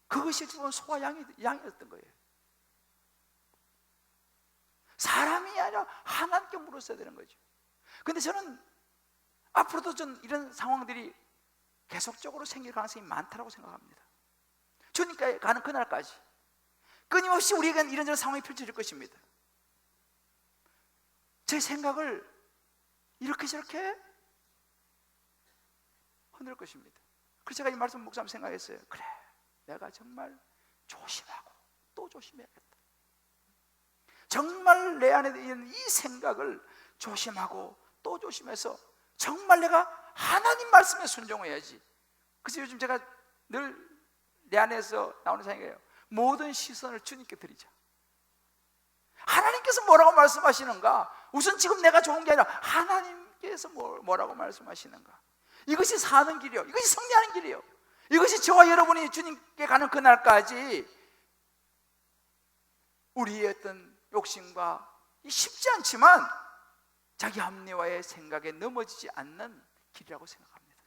그것이 지금 소와 양이었던 거예요. 사람이 아니라 하나님께 물었어야 되는 거죠. 근데 저는 앞으로도 이런 상황들이 계속적으로 생길 가능성이 많다고 생각합니다. 주님께 가는 그날까지 끊임없이 우리에게는 이런저런 상황이 펼쳐질 것입니다. 제 생각을 이렇게 저렇게 흔들 것입니다. 그래서 제가 이 말씀 묵상하면서 생각했어요. 그래, 내가 정말 조심하고 또 조심해야겠다. 정말 내 안에 있는 이 생각을 조심하고 또 조심해서 정말 내가 하나님 말씀에 순종해야지. 그래서 요즘 제가 늘 내 안에서 나오는 생각이에요. 모든 시선을 주님께 드리자. 하나님께서 뭐라고 말씀하시는가? 우선 지금 내가 좋은 게 아니라 하나님께서 뭐라고 말씀하시는가? 이것이 사는 길이요, 이것이 승리하는 길이요, 이것이 저와 여러분이 주님께 가는 그날까지 우리의 어떤 욕심과 쉽지 않지만 자기 합리화의 생각에 넘어지지 않는 길이라고 생각합니다.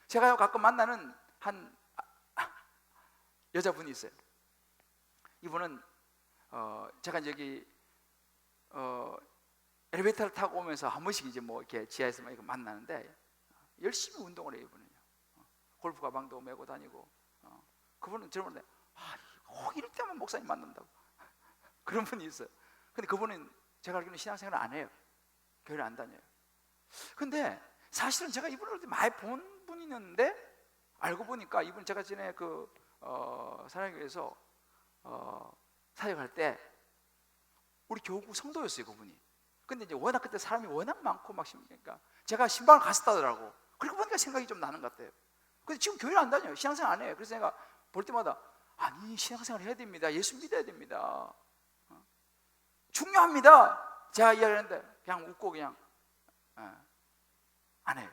제가 가끔 만나는 한 여자분이 있어요. 이분은 제가 여기 엘리베이터를 타고 오면서 한 번씩 이제 뭐 이렇게 지하에서 만나는데 열심히 운동을 해요. 이분은요. 골프 가방도 메고 다니고. 그분은 저를 보는데 꼭 이럴 때만 목사님 만난다고 그런 분이 있어요. 근데 그분은 제가 알기로는 신앙생활을 안 해요. 교회를 안 다녀요. 근데 사실은 제가 이분을 많이 본 분이었는데 알고 보니까 이분 제가 전에 사랑교회에서 사역할 때 우리 교구 성도였어요, 그분이. 근데 이제 워낙 그때 사람이 워낙 많고 막 그러니까 제가 신방을 갔었다더라고. 그러고 보니까 생각이 좀 나는 것 같아요. 근데 지금 교회를 안 다녀요. 신앙생활 안 해요. 그래서 내가 볼 때마다 아니, 신앙생활 해야 됩니다. 예수 믿어야 됩니다. 중요합니다. 제가 이야기하는데 그냥 웃고 그냥 안 해요.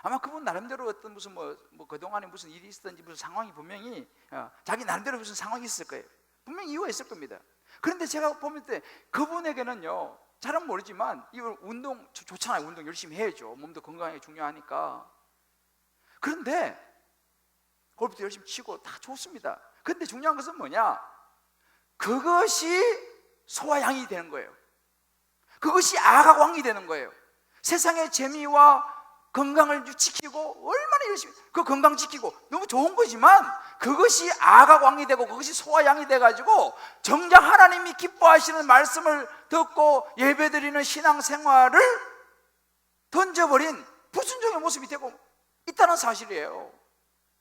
아마 그분 나름대로 어떤 무슨 뭐 그동안에 무슨 일이 있었든지 무슨 상황이 분명히 자기 나름대로 무슨 상황이 있을 거예요. 분명히 이유가 있을 겁니다. 그런데 제가 보면 때 그분에게는요, 잘은 모르지만 이 운동 좋잖아요. 운동 열심히 해야죠. 몸도 건강하게 중요하니까. 그런데 골프도 열심히 치고 다 좋습니다. 그런데 중요한 것은 뭐냐? 그것이 소와 양이 되는 거예요. 그것이 악하고 왕이 되는 거예요. 세상의 재미와 건강을 지키고 얼마나 열심히 그 건강 지키고 너무 좋은 거지만 그것이 악하고 왕이 되고 그것이 소와 양이 돼가지고 정작 하나님이 기뻐하시는 말씀을 듣고 예배드리는 신앙생활을 던져버린 불순종의 모습이 되고 있다는 사실이에요.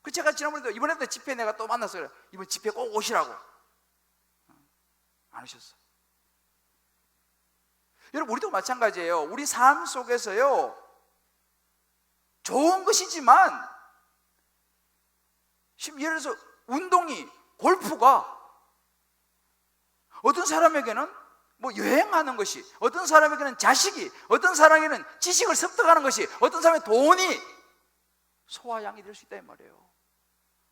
그 제가 지난번에도 이번에도 집회 내가 또 만났어요. 이번 집회 꼭 오시라고. 안 오셨어. 여러분, 우리도 마찬가지예요. 우리 삶 속에서요, 좋은 것이지만 예를 들어서 운동이, 골프가 어떤 사람에게는 뭐 여행하는 것이, 어떤 사람에게는 자식이, 어떤 사람에게는 지식을 습득하는 것이, 어떤 사람의 돈이 소와 양이 될 수 있다 이 말이에요.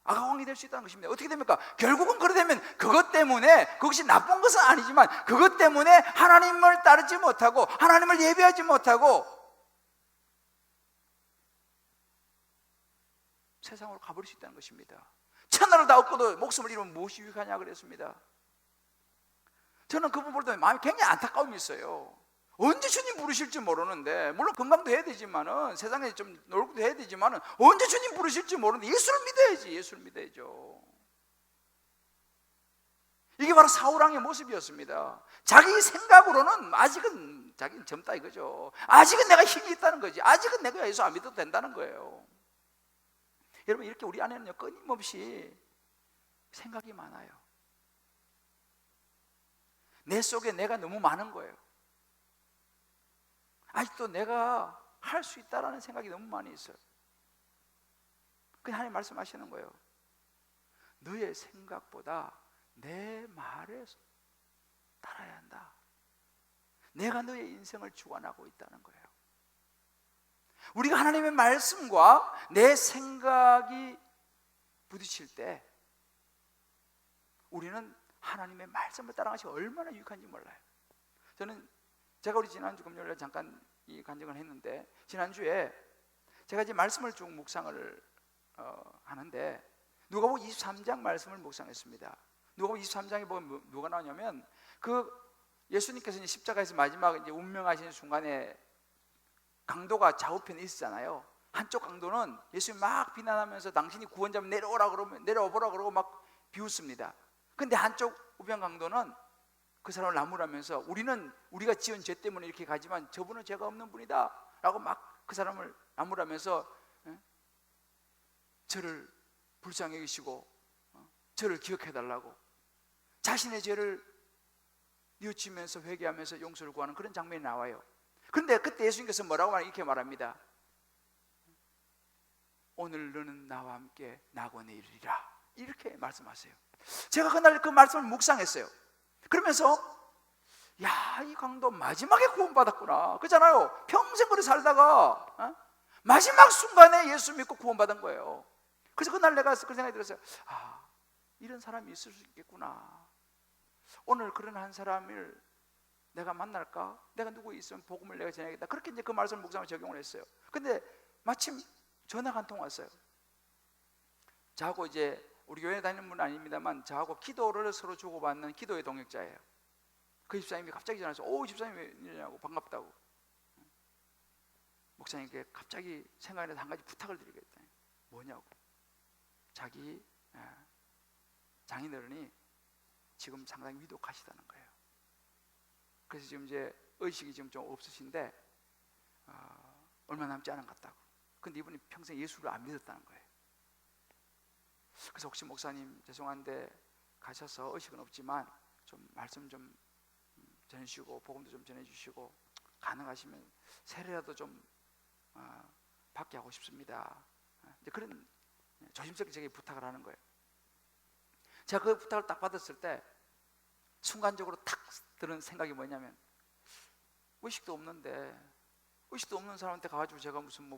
악왕이 될 수 있다는 것입니다. 어떻게 됩니까? 결국은 그래 되면 그것 때문에, 그것이 나쁜 것은 아니지만 그것 때문에 하나님을 따르지 못하고 하나님을 예배하지 못하고 세상으로 가버릴 수 있다는 것입니다. 천하를 다 얻고도 목숨을 잃으면 무엇이 유익하냐 그랬습니다. 저는 그분 볼 때 마음이 굉장히 안타까움이 있어요. 언제 주님 부르실지 모르는데, 물론 건강도 해야 되지만은, 세상에 좀 놀고도 해야 되지만은, 언제 주님 부르실지 모르는데 예수를 믿어야지. 예수를 믿어야죠. 이게 바로 사울왕의 모습이었습니다. 자기 생각으로는 아직은 자기는 젊다 이거죠. 아직은 내가 힘이 있다는 거지. 아직은 내가 예수 안 믿어도 된다는 거예요. 여러분, 이렇게 우리 안에는요, 끊임없이 생각이 많아요. 내 속에 내가 너무 많은 거예요. 아직도 내가 할 수 있다라는 생각이 너무 많이 있어요. 그냥 하나님 말씀하시는 거예요. 너의 생각보다 내 말에 따라야 한다. 내가 너의 인생을 주관하고 있다는 거예요. 우리가 하나님의 말씀과 내 생각이 부딪힐 때 우리는 하나님의 말씀을 따라가는 것이 얼마나 유익한지 몰라요. 제가 우리 지난주 금요일에 잠깐 이 간증을 했는데, 지난주에 제가 이제 말씀을 쭉 묵상을 하는데 누가복음 23장 말씀을 묵상했습니다. 누가복음 23장에 보면 누가 나오냐면, 그 예수님께서 이제 십자가에서 마지막 이제 운명하시는 순간에 강도가 좌우편에 있었잖아요. 한쪽 강도는 예수님 막 비난하면서 당신이 구원자면 내려오라 그러면 내려오라 그러고 막 비웃습니다. 근데 한쪽 우편 강도는 그 사람을 나무라면서 우리가 지은 죄 때문에 이렇게 가지만 저분은 죄가 없는 분이다 라고 막 그 사람을 나무라면서 저를 불쌍히 여기시고 저를 기억해달라고 자신의 죄를 뉘우치면서 회개하면서 용서를 구하는 그런 장면이 나와요. 그런데 그때 예수님께서 뭐라고 말하냐, 이렇게 말합니다. 오늘 너는 나와 함께 낙원에 이르리라, 이렇게 말씀하세요. 제가 그날 그 말씀을 묵상했어요. 그러면서 이 강도 마지막에 구원받았구나, 그렇잖아요. 평생 그렇게 살다가 마지막 순간에 예수 믿고 구원받은 거예요. 그래서 그날 내가 그 생각이 들었어요. 이런 사람이 있을 수 있겠구나. 오늘 그런 한 사람을 내가 만날까? 내가 누구 있으면 복음을 내가 전해야겠다. 그렇게 이제 그 말씀을 묵상을 적용을 했어요. 근데 마침 전화가 한 통 왔어요. 저하고 이제 우리 교회 다니는 분은 아닙니다만 저하고 기도를 서로 주고받는 기도의 동역자예요. 그 집사님이 갑자기 전화해서 집사님 왜 이러냐고, 반갑다고. 목사님께 갑자기 생각이 나서 한 가지 부탁을 드리겠다. 뭐냐고. 자기 장인어른이 지금 상당히 위독하시다는 거예요. 그래서 지금 이제 의식이 지금 좀 없으신데 얼마 남지 않은 것 같다고. 근데 이분이 평생 예수를 안 믿었다는 거예요. 그래서 혹시 목사님 죄송한데 가셔서 의식은 없지만 좀 말씀 좀 전해주시고 복음도 좀 전해주시고 가능하시면 세례라도 좀 받게 하고 싶습니다. 이제 그런 조심스럽게 제게 부탁을 하는 거예요. 제가 그 부탁을 딱 받았을 때 순간적으로 탁 드는 생각이 뭐냐면, 의식도 없는데 의식도 없는 사람한테 가가지고 제가 무슨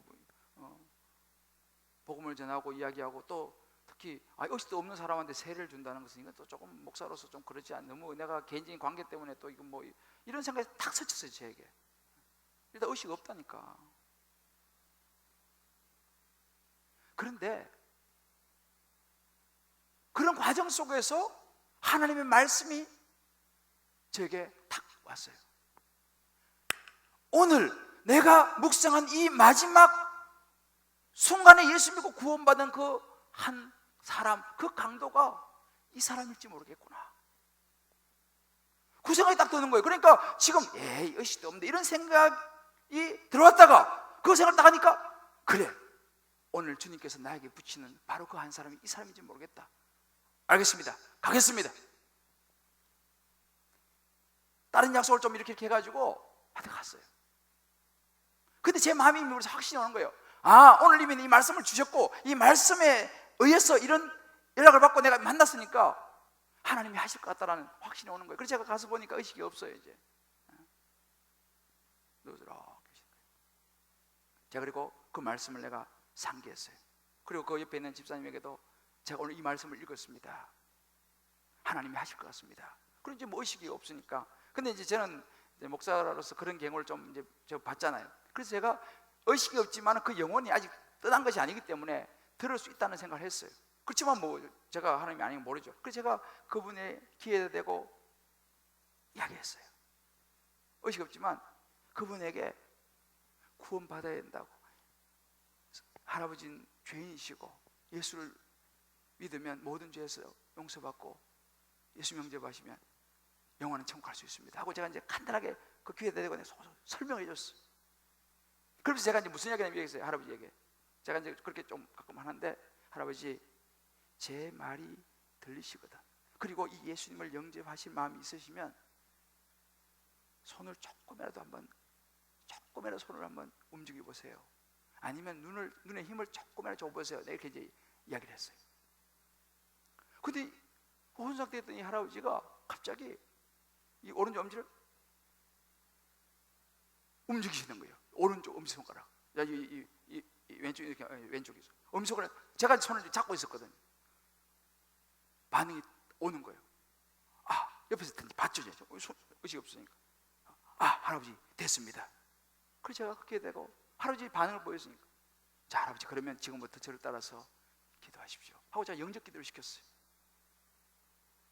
복음을 전하고 이야기하고, 또 특히 의식도 없는 사람한테 세례를 준다는 것은 이건 또 조금 목사로서 좀 그렇지 않나, 너무 내가 개인적인 관계 때문에 또 이건 뭐 이런 생각이 탁 스쳤어요 저에게. 일단 의식 없다니까. 그런데 그런 과정 속에서 하나님의 말씀이 저에게 탁 왔어요. 오늘 내가 묵상한 이 마지막 순간에 예수 믿고 구원받은 그 한 사람, 그 강도가 이 사람일지 모르겠구나. 그 생각이 딱 드는 거예요. 그러니까 지금 의식도 없는데 이런 생각이 들어왔다가 그 생각을 딱 하니까, 그래, 오늘 주님께서 나에게 붙이는 바로 그 한 사람이 이 사람인지 모르겠다. 알겠습니다. 가겠습니다. 다른 약속을 좀 이렇게 해가지고 받아갔어요. 근데 제 마음이 그래서 확신이 오는 거예요. 오늘 이미 이 말씀을 주셨고 이 말씀에 의해서 이런 연락을 받고 내가 만났으니까 하나님이 하실 것 같다라는 확신이 오는 거예요. 그래서 제가 가서 보니까 의식이 없어요. 이제 제가 그리고 그 말씀을 내가 상기했어요. 그리고 그 옆에 있는 집사님에게도 제가 오늘 이 말씀을 읽었습니다. 하나님이 하실 것 같습니다. 그리고 이제 뭐 의식이 없으니까. 근데 이제 저는 이제 목사로서 그런 경험을 좀 이제 제가 봤잖아요. 그래서 제가 의식이 없지만 그 영혼이 아직 떠난 것이 아니기 때문에 들을 수 있다는 생각을 했어요. 그렇지만 뭐 제가 하나님이 아니면 모르죠. 그래서 제가 그분의 귀에 대고 이야기했어요. 의식 없지만 그분에게 구원받아야 된다고. 할아버지는 죄인이시고 예수를 믿으면 모든 죄에서 용서받고 예수 명제하시면 영원한 천국 갈 수 있습니다 하고 제가 이제 간단하게 그 귀에 대고 설명해 줬어요. 그래서 제가 이제 무슨 이야기를 얘기했어요. 할아버지에게 제가 이제 그렇게 좀 가끔 하는데, 할아버지 제 말이 들리시거든. 그리고 이 예수님을 영접하실 마음이 있으시면 손을 조금이라도 손을 한번 움직여 보세요. 아니면 눈에 힘을 조금이라도 줘보세요. 내가 이렇게 이제 이야기를 했어요. 근데 그런 상태에 있던 이 할아버지가 갑자기 이 오른쪽 엄지를 움직이시는 거예요. 오른쪽 엄지손가락. 이 왼쪽 이렇게 왼쪽에서 엄지손가락. 제가 손을 잡고 있었거든요. 반응이 오는 거예요. 옆에서 봤죠. 의식이 없으니까. 할아버지 됐습니다. 그래서 제가 그렇게 되고 할아버지 반응을 보였으니까, 자 할아버지 그러면 지금부터 저를 따라서 기도하십시오 하고 제가 영접 기도를 시켰어요.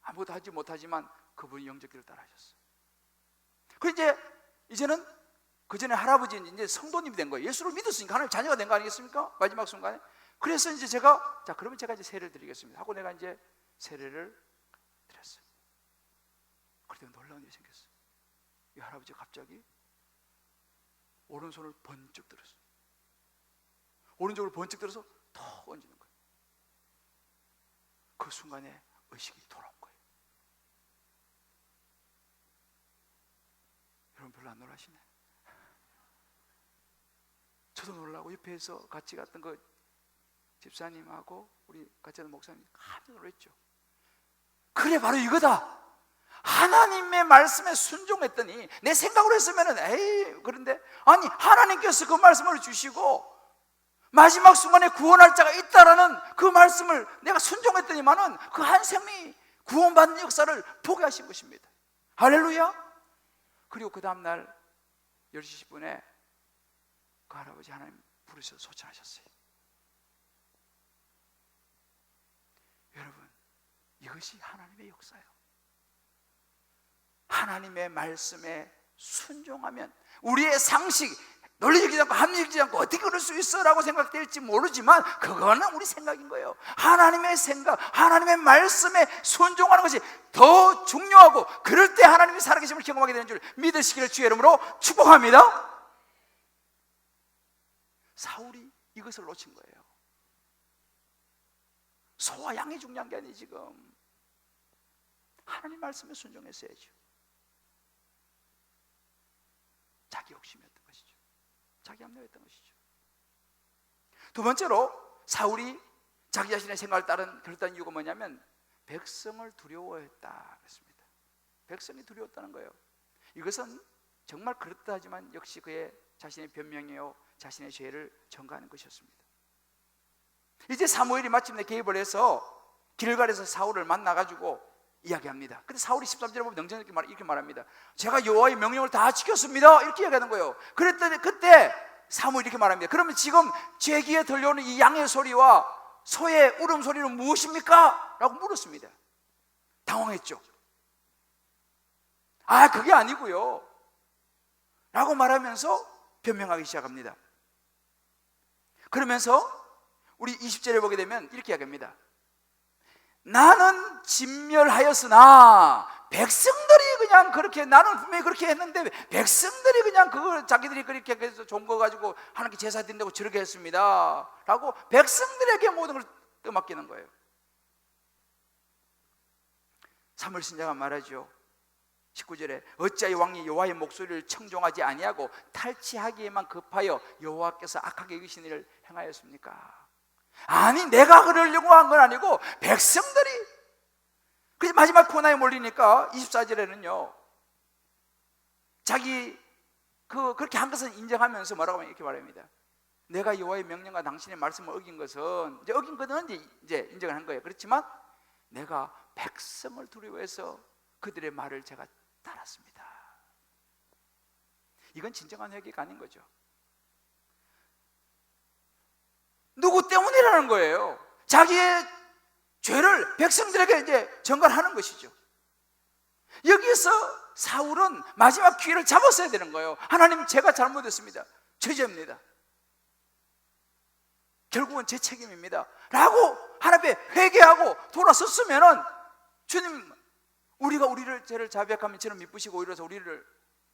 아무것도 하지 못하지만 그분이 영접 기도를 따라 하셨어요. 그래서 이제는 그 전에 할아버지는 이제 성도님이 된 거예요. 예수를 믿었으니까 하나님 자녀가 된 거 아니겠습니까? 마지막 순간에. 그래서 이제 제가 그러면 제가 이제 세례를 드리겠습니다 하고 내가 이제 세례를 드렸어요. 그때 놀라운 일이 생겼어요. 이 할아버지가 갑자기 오른손을 번쩍 들었어요. 오른쪽으로 번쩍 들어서 턱 얹는 거예요. 그 순간에 의식이 돌아온 거예요. 여러분 별로 안 놀라시네. 저도 놀라고 옆에서 같이 갔던 그 집사님하고 우리 같이 갔던 목사님 깜짝 놀랐죠. 그래 바로 이거다. 하나님의 말씀에 순종했더니, 내 생각으로 했으면은 그런데 아니 하나님께서 그 말씀을 주시고 마지막 순간에 구원할 자가 있다라는 그 말씀을 내가 순종했더니만은 그 한 생명이 구원받는 역사를 보게 하신 것입니다. 할렐루야. 그리고 그 다음날 10시 10분에 그 할아버지 하나님 부르셔서 소천하셨어요. 여러분 이것이 하나님의 역사예요. 하나님의 말씀에 순종하면 우리의 상식, 논리적이지 않고 합리적이지 않고 어떻게 그럴 수 있어? 라고 생각될지 모르지만 그거는 우리 생각인 거예요. 하나님의 생각, 하나님의 말씀에 순종하는 것이 더 중요하고, 그럴 때 하나님이 살아계심을 경험하게 되는 줄 믿으시기를 주의 이름으로 축복합니다. 사울이 이것을 놓친 거예요. 소와 양이 중요한 게 아니에요. 지금 하나님 말씀에 순종했어야죠. 자기 욕심이었던 것이죠. 자기 합리였던 것이죠. 두 번째로 사울이 자기 자신의 생각을 따른 그랬던 이유가 뭐냐면 백성을 두려워했다 그랬습니다. 백성이 두려웠다는 거예요. 이것은 정말 그렇다 하지만 역시 그의 자신의 변명이요 자신의 죄를 전가하는 것이었습니다. 이제 사무엘이 마침내 개입을 해서 길갈에서 사울을 만나가지고 이야기합니다. 근데 사울이 13절에 보면 능정하게 이렇게 말합니다. 제가 여호와의 명령을 다 지켰습니다. 이렇게 이야기하는 거예요. 그랬더니 그때 사무엘이 이렇게 말합니다. 그러면 지금 제 귀에 들려오는 이 양의 소리와 소의 울음소리는 무엇입니까? 라고 물었습니다. 당황했죠. 아, 그게 아니고요 라고 말하면서 변명하기 시작합니다. 그러면서 우리 20절에 보게 되면 이렇게 이야기합니다. 나는 진멸하였으나 백성들이 그냥 그렇게, 나는 분명히 그렇게 했는데 백성들이 그냥 그걸 자기들이 그렇게 해서 좋은 거 가지고 하나님께 제사 드린다고 저렇게 했습니다 라고 백성들에게 모든 걸 떠맡기는 거예요. 사무엘 선지자가 말하죠. 19절에 어찌하여 왕이 여호와의 목소리를 청종하지 아니하고 탈취하기에만 급하여 여호와께서 악하게 여기신 일을 행하였습니까? 아니, 내가 그러려고 한 건 아니고 백성들이. 그래서 마지막 코너에 몰리니까 24절에는요 자기 그렇게 한 것은 인정하면서 뭐라고 하면 이렇게 말합니다. 내가 여호와의 명령과 당신의 말씀을 어긴 것은, 이제 어긴 것은 이제 인정을 한 거예요. 그렇지만 내가 백성을 두려워해서 그들의 말을 제가 따랐습니다. 이건 진정한 회개가 아닌 거죠. 누구 때문이라는 거예요. 자기의 죄를 백성들에게 이제 전가하는 것이죠. 여기서 사울은 마지막 기회를 잡았어야 되는 거예요. 하나님, 제가 잘못했습니다. 죄죄입니다. 결국은 제 책임입니다 라고 하나님께 회개하고 돌아섰으면은, 주님, 우리가 우리를 죄를 자백하면 죄를 미쁘시고 오히려 우리를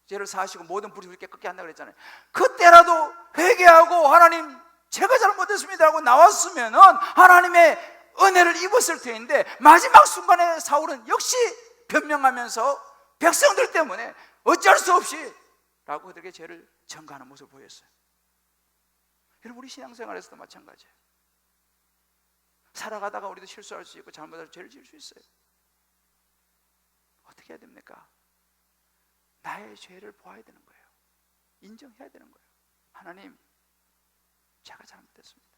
죄를 사하시고 모든 불이 우리 깨끗게 한다 그랬잖아요. 그때라도 회개하고 하나님, 제가 잘못했습니다 하고 나왔으면은 하나님의 은혜를 입었을 텐데, 마지막 순간에 사울은 역시 변명하면서 백성들 때문에 어쩔 수 없이 라고 그들에게 죄를 전가하는 모습을 보였어요. 여러분, 우리 신앙생활에서도 마찬가지예요. 살아가다가 우리도 실수할 수 있고 잘못할 죄를 지을 수 있어요. 어떻게 해야 됩니까? 나의 죄를 보아야 되는 거예요. 인정해야 되는 거예요. 하나님, 제가 잘못했습니다.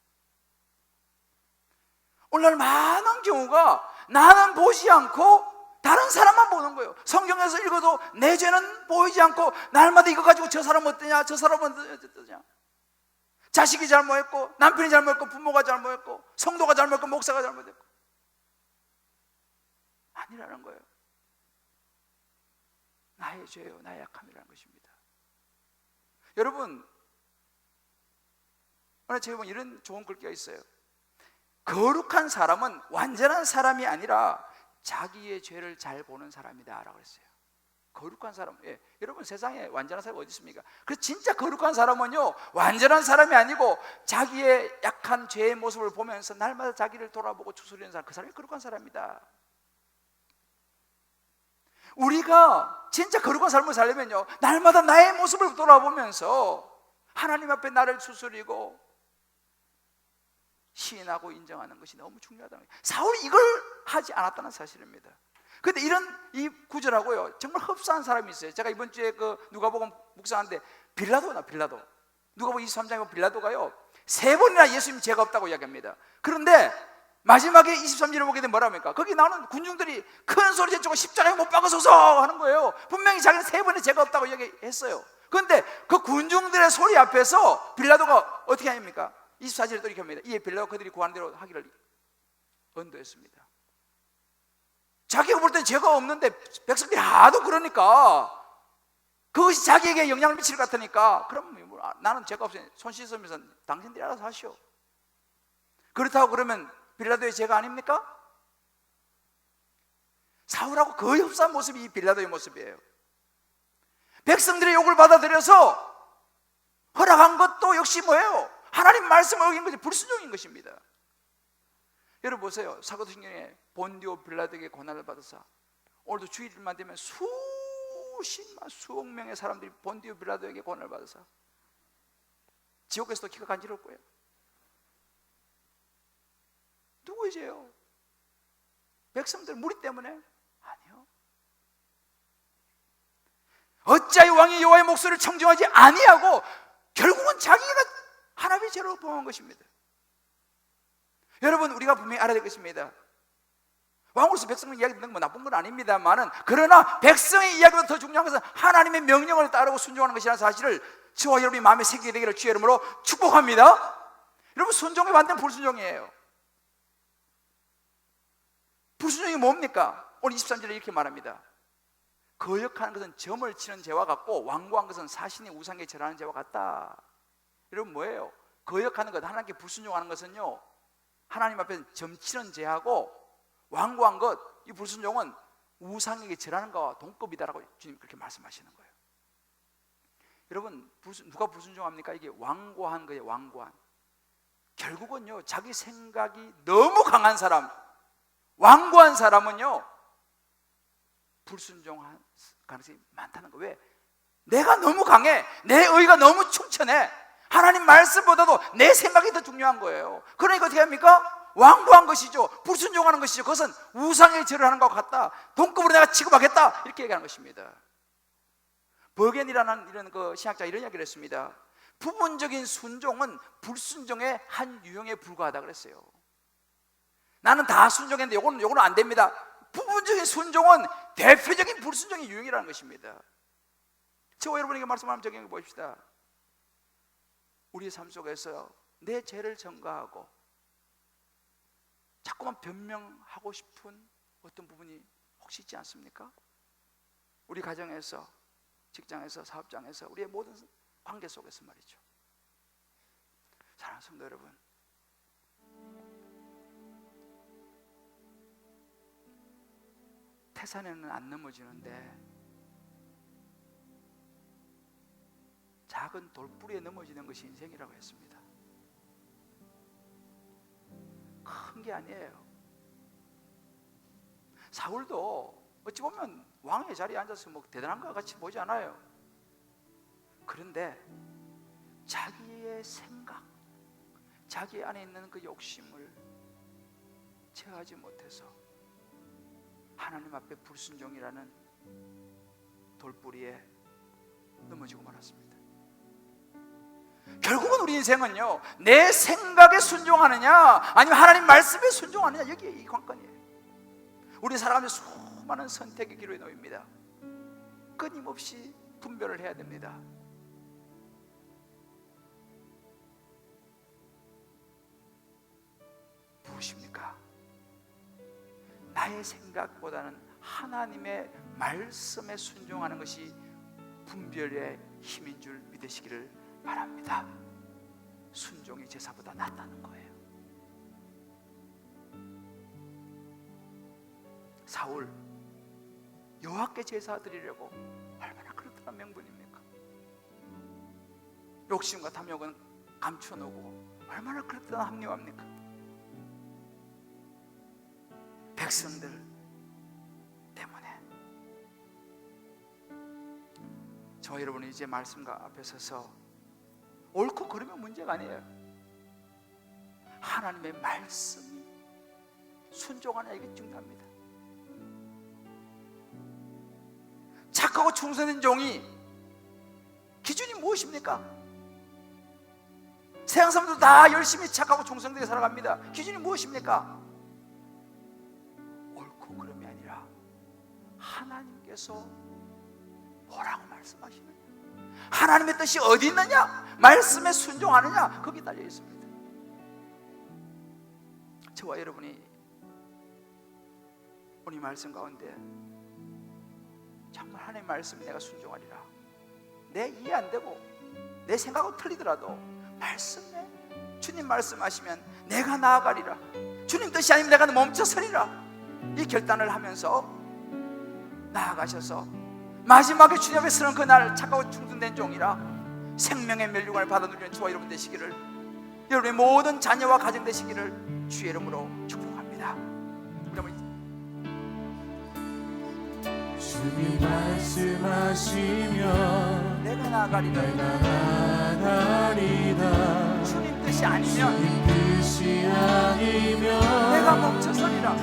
오늘날 많은 경우가 나는 보지 않고 다른 사람만 보는 거예요. 성경에서 읽어도 내 죄는 보이지 않고 날마다 이거 가지고 저 사람은 어떠냐, 저 사람은 어떠냐. 자식이 잘못했고, 남편이 잘못했고, 부모가 잘못했고, 성도가 잘못했고, 목사가 잘못했고. 아니라는 거예요. 나의 죄요, 나의 약함이라는 것입니다. 여러분, 오늘 제가 보면 이런 좋은 글귀가 있어요. 거룩한 사람은 완전한 사람이 아니라 자기의 죄를 잘 보는 사람이다 라고 했어요. 거룩한 사람, 여러분, 세상에 완전한 사람이 어디 있습니까? 그래서 진짜 거룩한 사람은요 완전한 사람이 아니고 자기의 약한 죄의 모습을 보면서 날마다 자기를 돌아보고 추스리는 사람, 그 사람이 거룩한 사람이다. 우리가 진짜 거룩한 삶을 살려면요 날마다 나의 모습을 돌아보면서 하나님 앞에 나를 추스리고 시인하고 인정하는 것이 너무 중요하다는 거예요. 사울이 이걸 하지 않았다는 사실입니다. 그런데 이 구절하고요 정말 흡사한 사람이 있어요. 제가 이번 주에 누가복음 묵상하는데 빌라도 누가복음 23장에 보면 빌라도가요 3번이나 예수님 죄가 없다고 이야기합니다. 그런데 마지막에 23절에 보게 되면 뭐라 합니까? 거기 나오는 군중들이 큰 소리 제치고 십자가에 못 박아서서 하는 거예요. 분명히 자기는 3번의 죄가 없다고 이야기했어요. 그런데 그 군중들의 소리 앞에서 빌라도가 어떻게 하십니까? 24절에 또 이렇게 합니다. 이에 빌라도가 그들이 구하는 대로 하기를 언도했습니다. 자기가 볼 때 죄가 없는데 백성들이 하도 그러니까 그것이 자기에게 영향을 미칠 것 같으니까 그럼 나는 죄가 없으니 손 씻으면서 당신들이 알아서 하시오. 그렇다고 그러면 빌라도의 죄가 아닙니까? 사울하고 거의 흡사한 모습이 이 빌라도의 모습이에요. 백성들의 욕을 받아들여서 허락한 것도 역시 뭐예요? 하나님 말씀을 어긴 것이 불순종인 것입니다. 여러분 보세요. 사도신경에 본디오 빌라도에게 고난을 받아서 오늘도 주일만 되면 수십만 수억 명의 사람들이 본디오 빌라도에게 고난을 받아서 지옥에서도 기가 간지러울 거예요. 누구의 죄요? 백성들 무리 때문에? 아니요. 어찌하여 왕이 여호와의 목소리를 청정하지 아니하고 결국은 자기가 하나님의 죄로 범한 것입니다. 여러분 우리가 분명히 알아야 될 것입니다. 왕으로서 백성의 이야기 듣는 건 나쁜 건 아닙니다만은, 그러나 백성의 이야기보다 더 중요한 것은 하나님의 명령을 따르고 순종하는 것이라는 사실을 저와 여러분이 마음에 새기게 되기를 주의 이름으로 축복합니다. 여러분 순종의 반대는 불순종이에요. 불순종이 뭡니까? 오늘 23절에 이렇게 말합니다. 거역하는 것은 점을 치는 죄와 같고 완고한 것은 사신이 우상에 절하는 죄와 같다. 여러분 뭐예요? 거역하는 것, 하나님께 불순종하는 것은요, 하나님 앞에 점치는 죄하고 완고한 것, 이 불순종은 우상에게 절하는 것과 동급이다라고 주님 그렇게 말씀하시는 거예요. 여러분 누가 불순종합니까? 이게 완고한 거예요. 완고한. 결국은요 자기 생각이 너무 강한 사람, 완고한 사람은요 불순종한 가능성이 많다는 거예요. 왜? 내가 너무 강해, 내 의가 너무 충천해, 하나님 말씀보다도 내 생각이 더 중요한 거예요. 그러니까 어떻게 합니까? 완고한 것이죠. 불순종하는 것이죠. 그것은 우상에 절을 하는 것과 같다. 동급으로 내가 취급하겠다, 이렇게 얘기하는 것입니다. 버겐이라는 이런 그 신학자가 이런 이야기를 했습니다. 부분적인 순종은 불순종의 한 유형에 불과하다 그랬어요. 나는 다 순종했는데 요거는 안 됩니다. 부분적인 순종은 대표적인 불순종의 유형이라는 것입니다. 저와 여러분에게 말씀하면 적용해 봅시다. 우리의 삶 속에서 내 죄를 전가하고 자꾸만 변명하고 싶은 어떤 부분이 혹시 있지 않습니까? 우리 가정에서, 직장에서, 사업장에서, 우리의 모든 관계 속에서 말이죠. 사랑하는 성도 여러분, 태산에는 안 넘어지는데 작은 돌뿌리에 넘어지는 것이 인생이라고 했습니다. 큰 게 아니에요. 사울도 어찌 보면 왕의 자리에 앉아서 뭐 대단한 것 같이 보지 않아요. 그런데 자기의 생각, 자기 안에 있는 그 욕심을 제어하지 못해서 하나님 앞에 불순종이라는 돌뿌리에 넘어지고 말았습니다. 결국은 우리 인생은요, 내 생각에 순종하느냐 아니면 하나님 말씀에 순종하느냐, 여기에 이 관건이에요. 우리 살아가는 수많은 선택의 기로에 놓입니다. 끊임없이 분별을 해야 됩니다. 무엇입니까? 나의 생각보다는 하나님의 말씀에 순종하는 것이 분별의 힘인 줄 믿으시기를 바랍니다. 순종이 제사보다 낫다는 거예요. 사울, 여호와께 제사 드리려고 얼마나 그렇다는 명분입니까? 욕심과 탐욕은 감춰놓고 얼마나 그렇다는 합리화입니까? 백성들 때문에. 저와 여러분은 이제 말씀과 앞에 서서 옳고 그르면 문제가 아니에요. 하나님의 말씀이 순종하냐, 이게 중요합니다. 착하고 충성된 종이 기준이 무엇입니까? 세상 사람들도 다 열심히 착하고 충성되게 살아갑니다. 기준이 무엇입니까? 옳고 그름이 아니라 하나님께서 뭐라고 말씀하시느냐, 하나님의 뜻이 어디 있느냐, 말씀에 순종하느냐, 거기 달려 있습니다. 저와 여러분이 오늘 말씀 가운데 정말 하나님의 말씀에 내가 순종하리라, 내 이해 안 되고 내 생각하고 틀리더라도 말씀해. 주님 말씀하시면 내가 나아가리라. 주님 뜻이 아니면 내가 멈춰서리라. 이 결단을 하면서 나아가셔서 마지막에 주님 앞에 서는 그날 착하고 충성된 종이라 생명의 멸류관을 받아 누리는 저와 여러분 되시기를, 여러분의 모든 자녀와 가정 되시기를 주의 이름으로 축복합니다. 주님 말씀하시면 내가 나아가리라. 주님 뜻이 아니면 내가 멈춰서리라.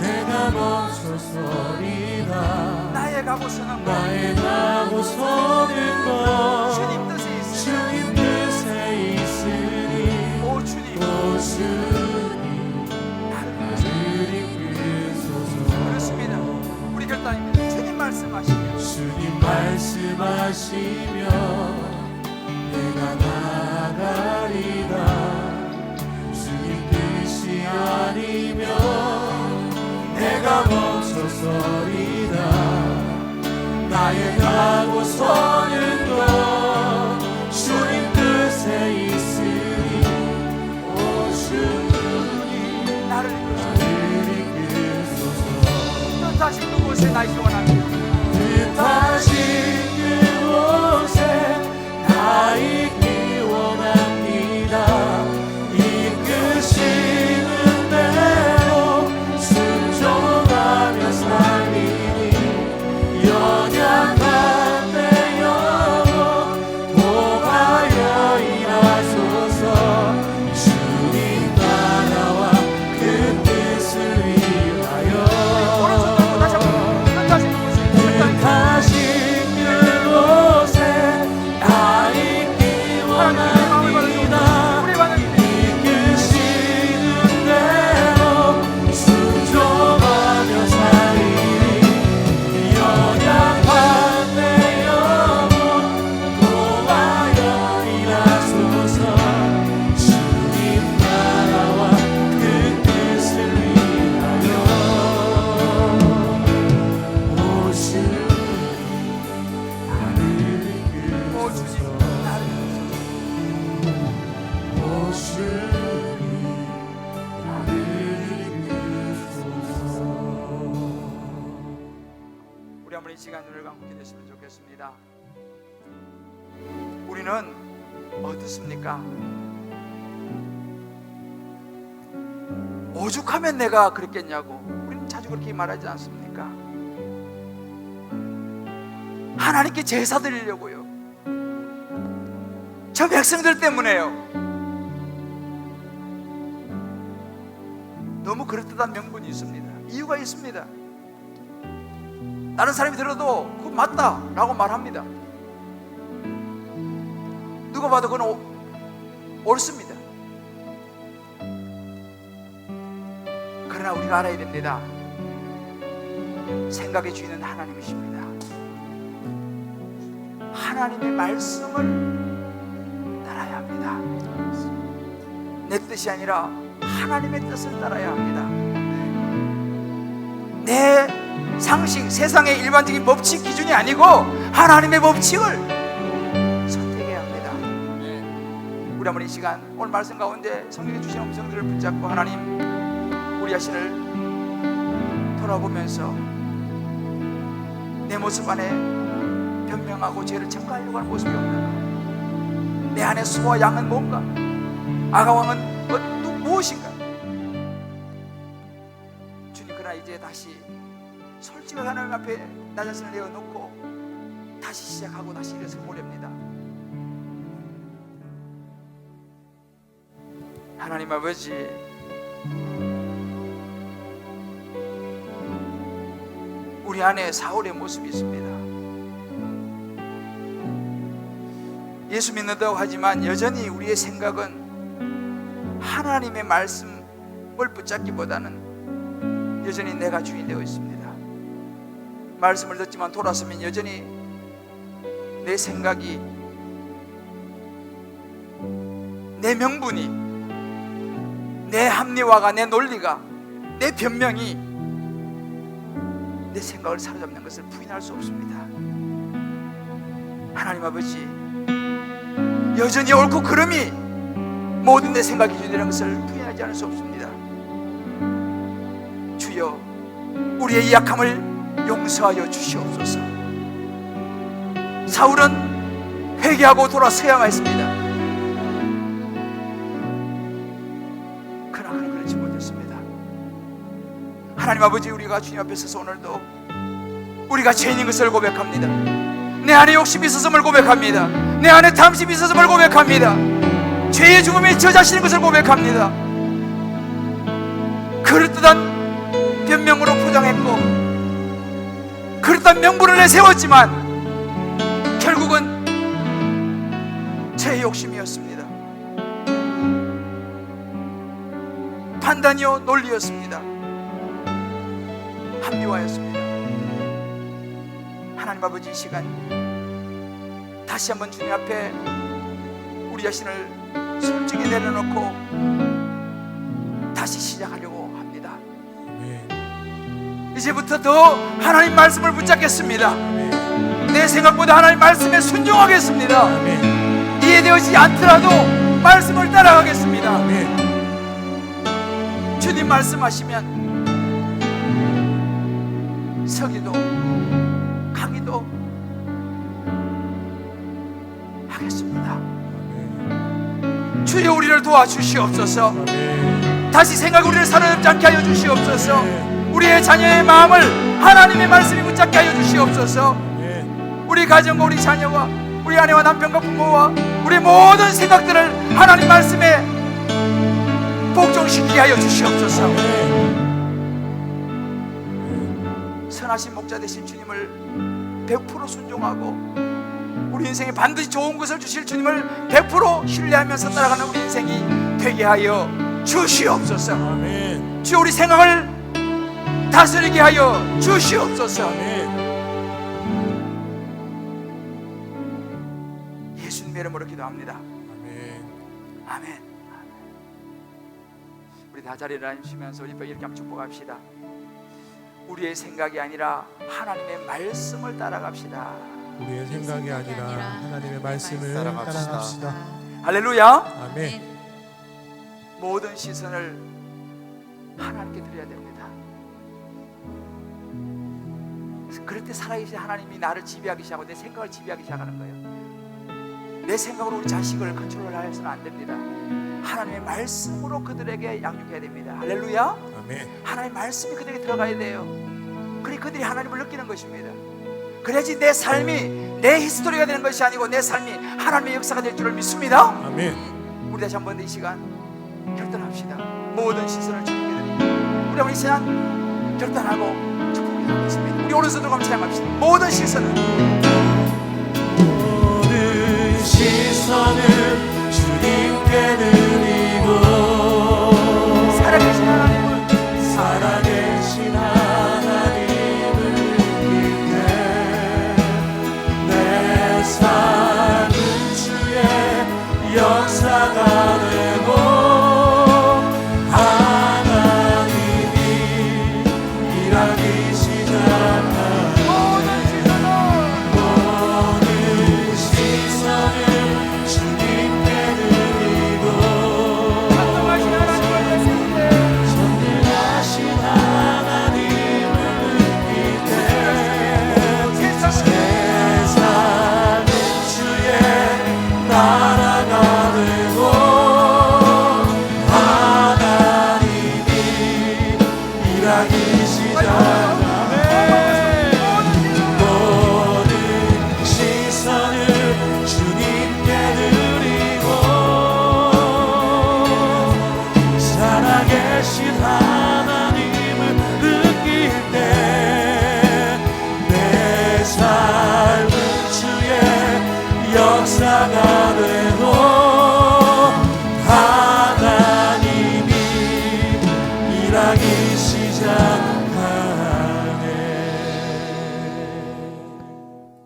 나의 가고 서는 것 주님 뜻에 있으니 오 주님 나를 이끄소서. 그렇습니다. 우리 결단입니다. 주님 말씀하시면 내가 나가리라. 주님 뜻이 아니면 내가 멈춰서리라. 나의 가고 서는 것 주님 뜻에 있으니 오 주님 나를 이끄소서. 뜻하신 그곳에 나 있기 원합니다. 뜻하신 그곳에 나 있기 원합니다. 이끄시는 대로 순종하며 살리니 연약한 내 영혼 도하여 일하소서. 주님 나라와 그 뜻을 위하여 뜻하신 그곳에 나 있기 원합니다. 이끄시는 대로 순종하며 살리니 연약한 내 영혼 도하여 일하소서. 주님 나라와 그 뜻을 위하여 오 주님 나를 이끄소서. 오 주님 나를 이끄소서. 우리 한번 이 시간 눈을 감고 기도했으면 좋겠습니다. 우리는 어떻습니까? 오죽하면 내가 그랬겠냐고 우리는 자주 그렇게 말하지 않습니까? 하나님께 제사 드리려고요. 저 백성들 때문에요. 너무 그럴듯한 명분이 있습니다. 이유가 있습니다. 다른 사람이 들어도 그거 맞다 라고 말합니다. 누가 봐도 그건 옳습니다. 그러나 우리가 알아야 됩니다. 생각의 주인은 하나님이십니다. 하나님의 말씀을 따라야 합니다. 내 뜻이 아니라 하나님의 뜻을 따라야 합니다. 내 상식, 세상의 일반적인 법칙 기준이 아니고 하나님의 법칙을 선택해야 합니다. 우리 한번 이 시간 오늘 말씀 가운데 성경에 주신 음성들을 붙잡고 하나님 우리 자신을 돌아보면서 내 모습 안에 변명하고 죄를 청구하려고 하는 모습이 없는가? 내 안에 소와 양은 뭔가? 아가왕은 무엇인가? 주님, 그러나 이제 다시 솔직하게 하나님 앞에 나 자신을 내어놓고 다시 시작하고 다시 일어서 보렵니다. 하나님 아버지, 우리 안에 사울의 모습이 있습니다. 예수 믿는다고 하지만 여전히 우리의 생각은 하나님의 말씀을 붙잡기보다는 여전히 내가 주인 되어 있습니다. 말씀을 듣지만 돌아서면 여전히 내 생각이, 내 명분이, 내 합리화가, 내 논리가, 내 변명이 내 생각을 사로잡는 것을 부인할 수 없습니다. 하나님 아버지, 여전히 옳고 그름이 모든 내 생각 기준이 되는 것을 부인하지 않을 수 없습니다. 주여, 우리의 이 약함을 용서하여 주시옵소서. 사울은 회개하고 돌아서야 했습니다. 그러나 그는 그렇지 못했습니다. 하나님 아버지, 우리가 주님 앞에 서서 오늘도 우리가 죄인인 것을 고백합니다. 내 안에 욕심이 있었음을 고백합니다. 내 안에 탐심이 있었음을 고백합니다. 죄의 죽음에 저 자신인 것을 고백합니다. 그럴듯한 변명으로 포장했고 그럴듯한 명분을 내세웠지만 결국은 죄의 욕심이었습니다. 판단이요 논리였습니다. 합리화였습니다. 하나님 아버지, 이 시간 다시 한번 주님 앞에 우리 자신을 솔직히 내려놓고 다시 시작하려고 합니다. 이제부터 더 하나님 말씀을 붙잡겠습니다. 내 생각보다 하나님 말씀에 순종하겠습니다. 이해되지 않더라도 말씀을 따라가겠습니다. 주님 말씀하시면 서기도 가기도 하겠습니다. 주여, 우리를 도와주시옵소서. 다시 생각 우리를 사로잡지 않게 하여 주시옵소서. 우리의 자녀의 마음을 하나님의 말씀이 붙잡게 하여 주시옵소서. 우리 가정과 우리 자녀와 우리 아내와 남편과 부모와 우리 모든 생각들을 하나님 말씀에 복종시키게 하여 주시옵소서. 선하신 목자 되신 주님을 100% 순종하고 우리 인생에 반드시 좋은 것을 주실 주님을 100% 신뢰하면서 따라가는 우리 인생이 되게 하여 주시옵소서. 주여, 우리 생각을 다스리게 하여 주시옵소서. 예수님의 이름으로 기도합니다. 아멘. 우리 다 자리를 앉으시면서 우리 이렇게 한번 축복합시다. 우리의 생각이 아니라 하나님의 말씀을 따라갑시다. 우리의 생각이 아니라 하나님의 말씀을 따라갑시다. 할렐루야. 아멘. 모든 시선을 하나님께 드려야 됩니다. 그럴 때 살아계신 하나님이 나를 지배하기 시작하고 내 생각을 지배하기 시작하는 거예요. 내 생각으로 우리 자식을 컨트롤해서는 안 됩니다. 하나님의 말씀으로 그들에게 양육해야 됩니다. 할렐루야. 아멘. 하나님의 말씀이 그들에게 들어가야 돼요. 그래 그들이 하나님을 느끼는 것입니다. 그래야지 내 삶이 내 히스토리가 되는 것이 아니고 내 삶이 하나님의 역사가 될 줄을 믿습니다. 아멘. 우리 다시 한번 이 시간 결단합시다. 모든 시선을 주님께 드리고 우리 한번 이 시간 결단하고 축복을 하겠습니다. 우리 오른손으로 한번 찬양합시다. 모든 시선을 주님께 드리고 살아계신 하나님을 살아계신 하나님을 느낄 때 내 삶은 주의 역사가 되고 하나님이 일하기 시작하는 역사가 되고 하나님이 일하기 시작하네.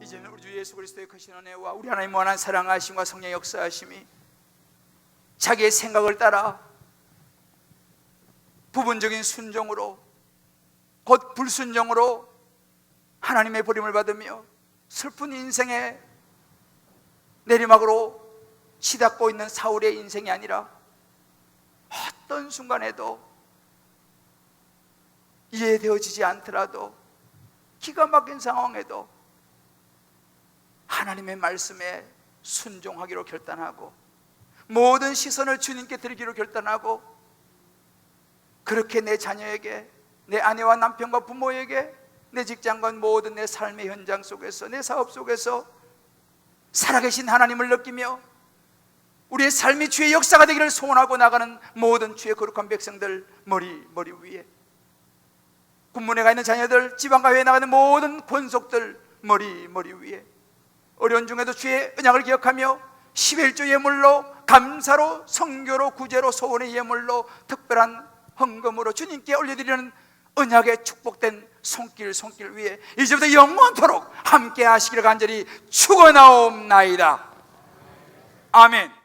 이제는 우리 주 예수 그리스도의 크신 은혜와 우리 하나님 원한 사랑하심과 성령의 역사하심이 자기의 생각을 따라 부분적인 순종으로 곧 불순종으로 하나님의 버림을 받으며 슬픈 인생의 내리막으로 치닫고 있는 사울의 인생이 아니라 어떤 순간에도 이해되어지지 않더라도 기가 막힌 상황에도 하나님의 말씀에 순종하기로 결단하고 모든 시선을 주님께 드리기로 결단하고 그렇게 내 자녀에게, 내 아내와 남편과 부모에게, 내 직장과 모든 내 삶의 현장 속에서, 내 사업 속에서 살아계신 하나님을 느끼며 우리의 삶이 주의 역사가 되기를 소원하고 나가는 모든 주의 거룩한 백성들 머리 위에, 군문에 가 있는 자녀들, 지방가회에 나가는 모든 권속들 머리 위에, 어려운 중에도 주의 언약을 기억하며 11조 예물로, 감사로, 성교로, 구제로, 소원의 예물로, 특별한 헌금으로 주님께 올려드리는 언약의 축복된 손길 위에 이제부터 영원토록 함께 하시기를 간절히 축원하옵나이다. 아멘.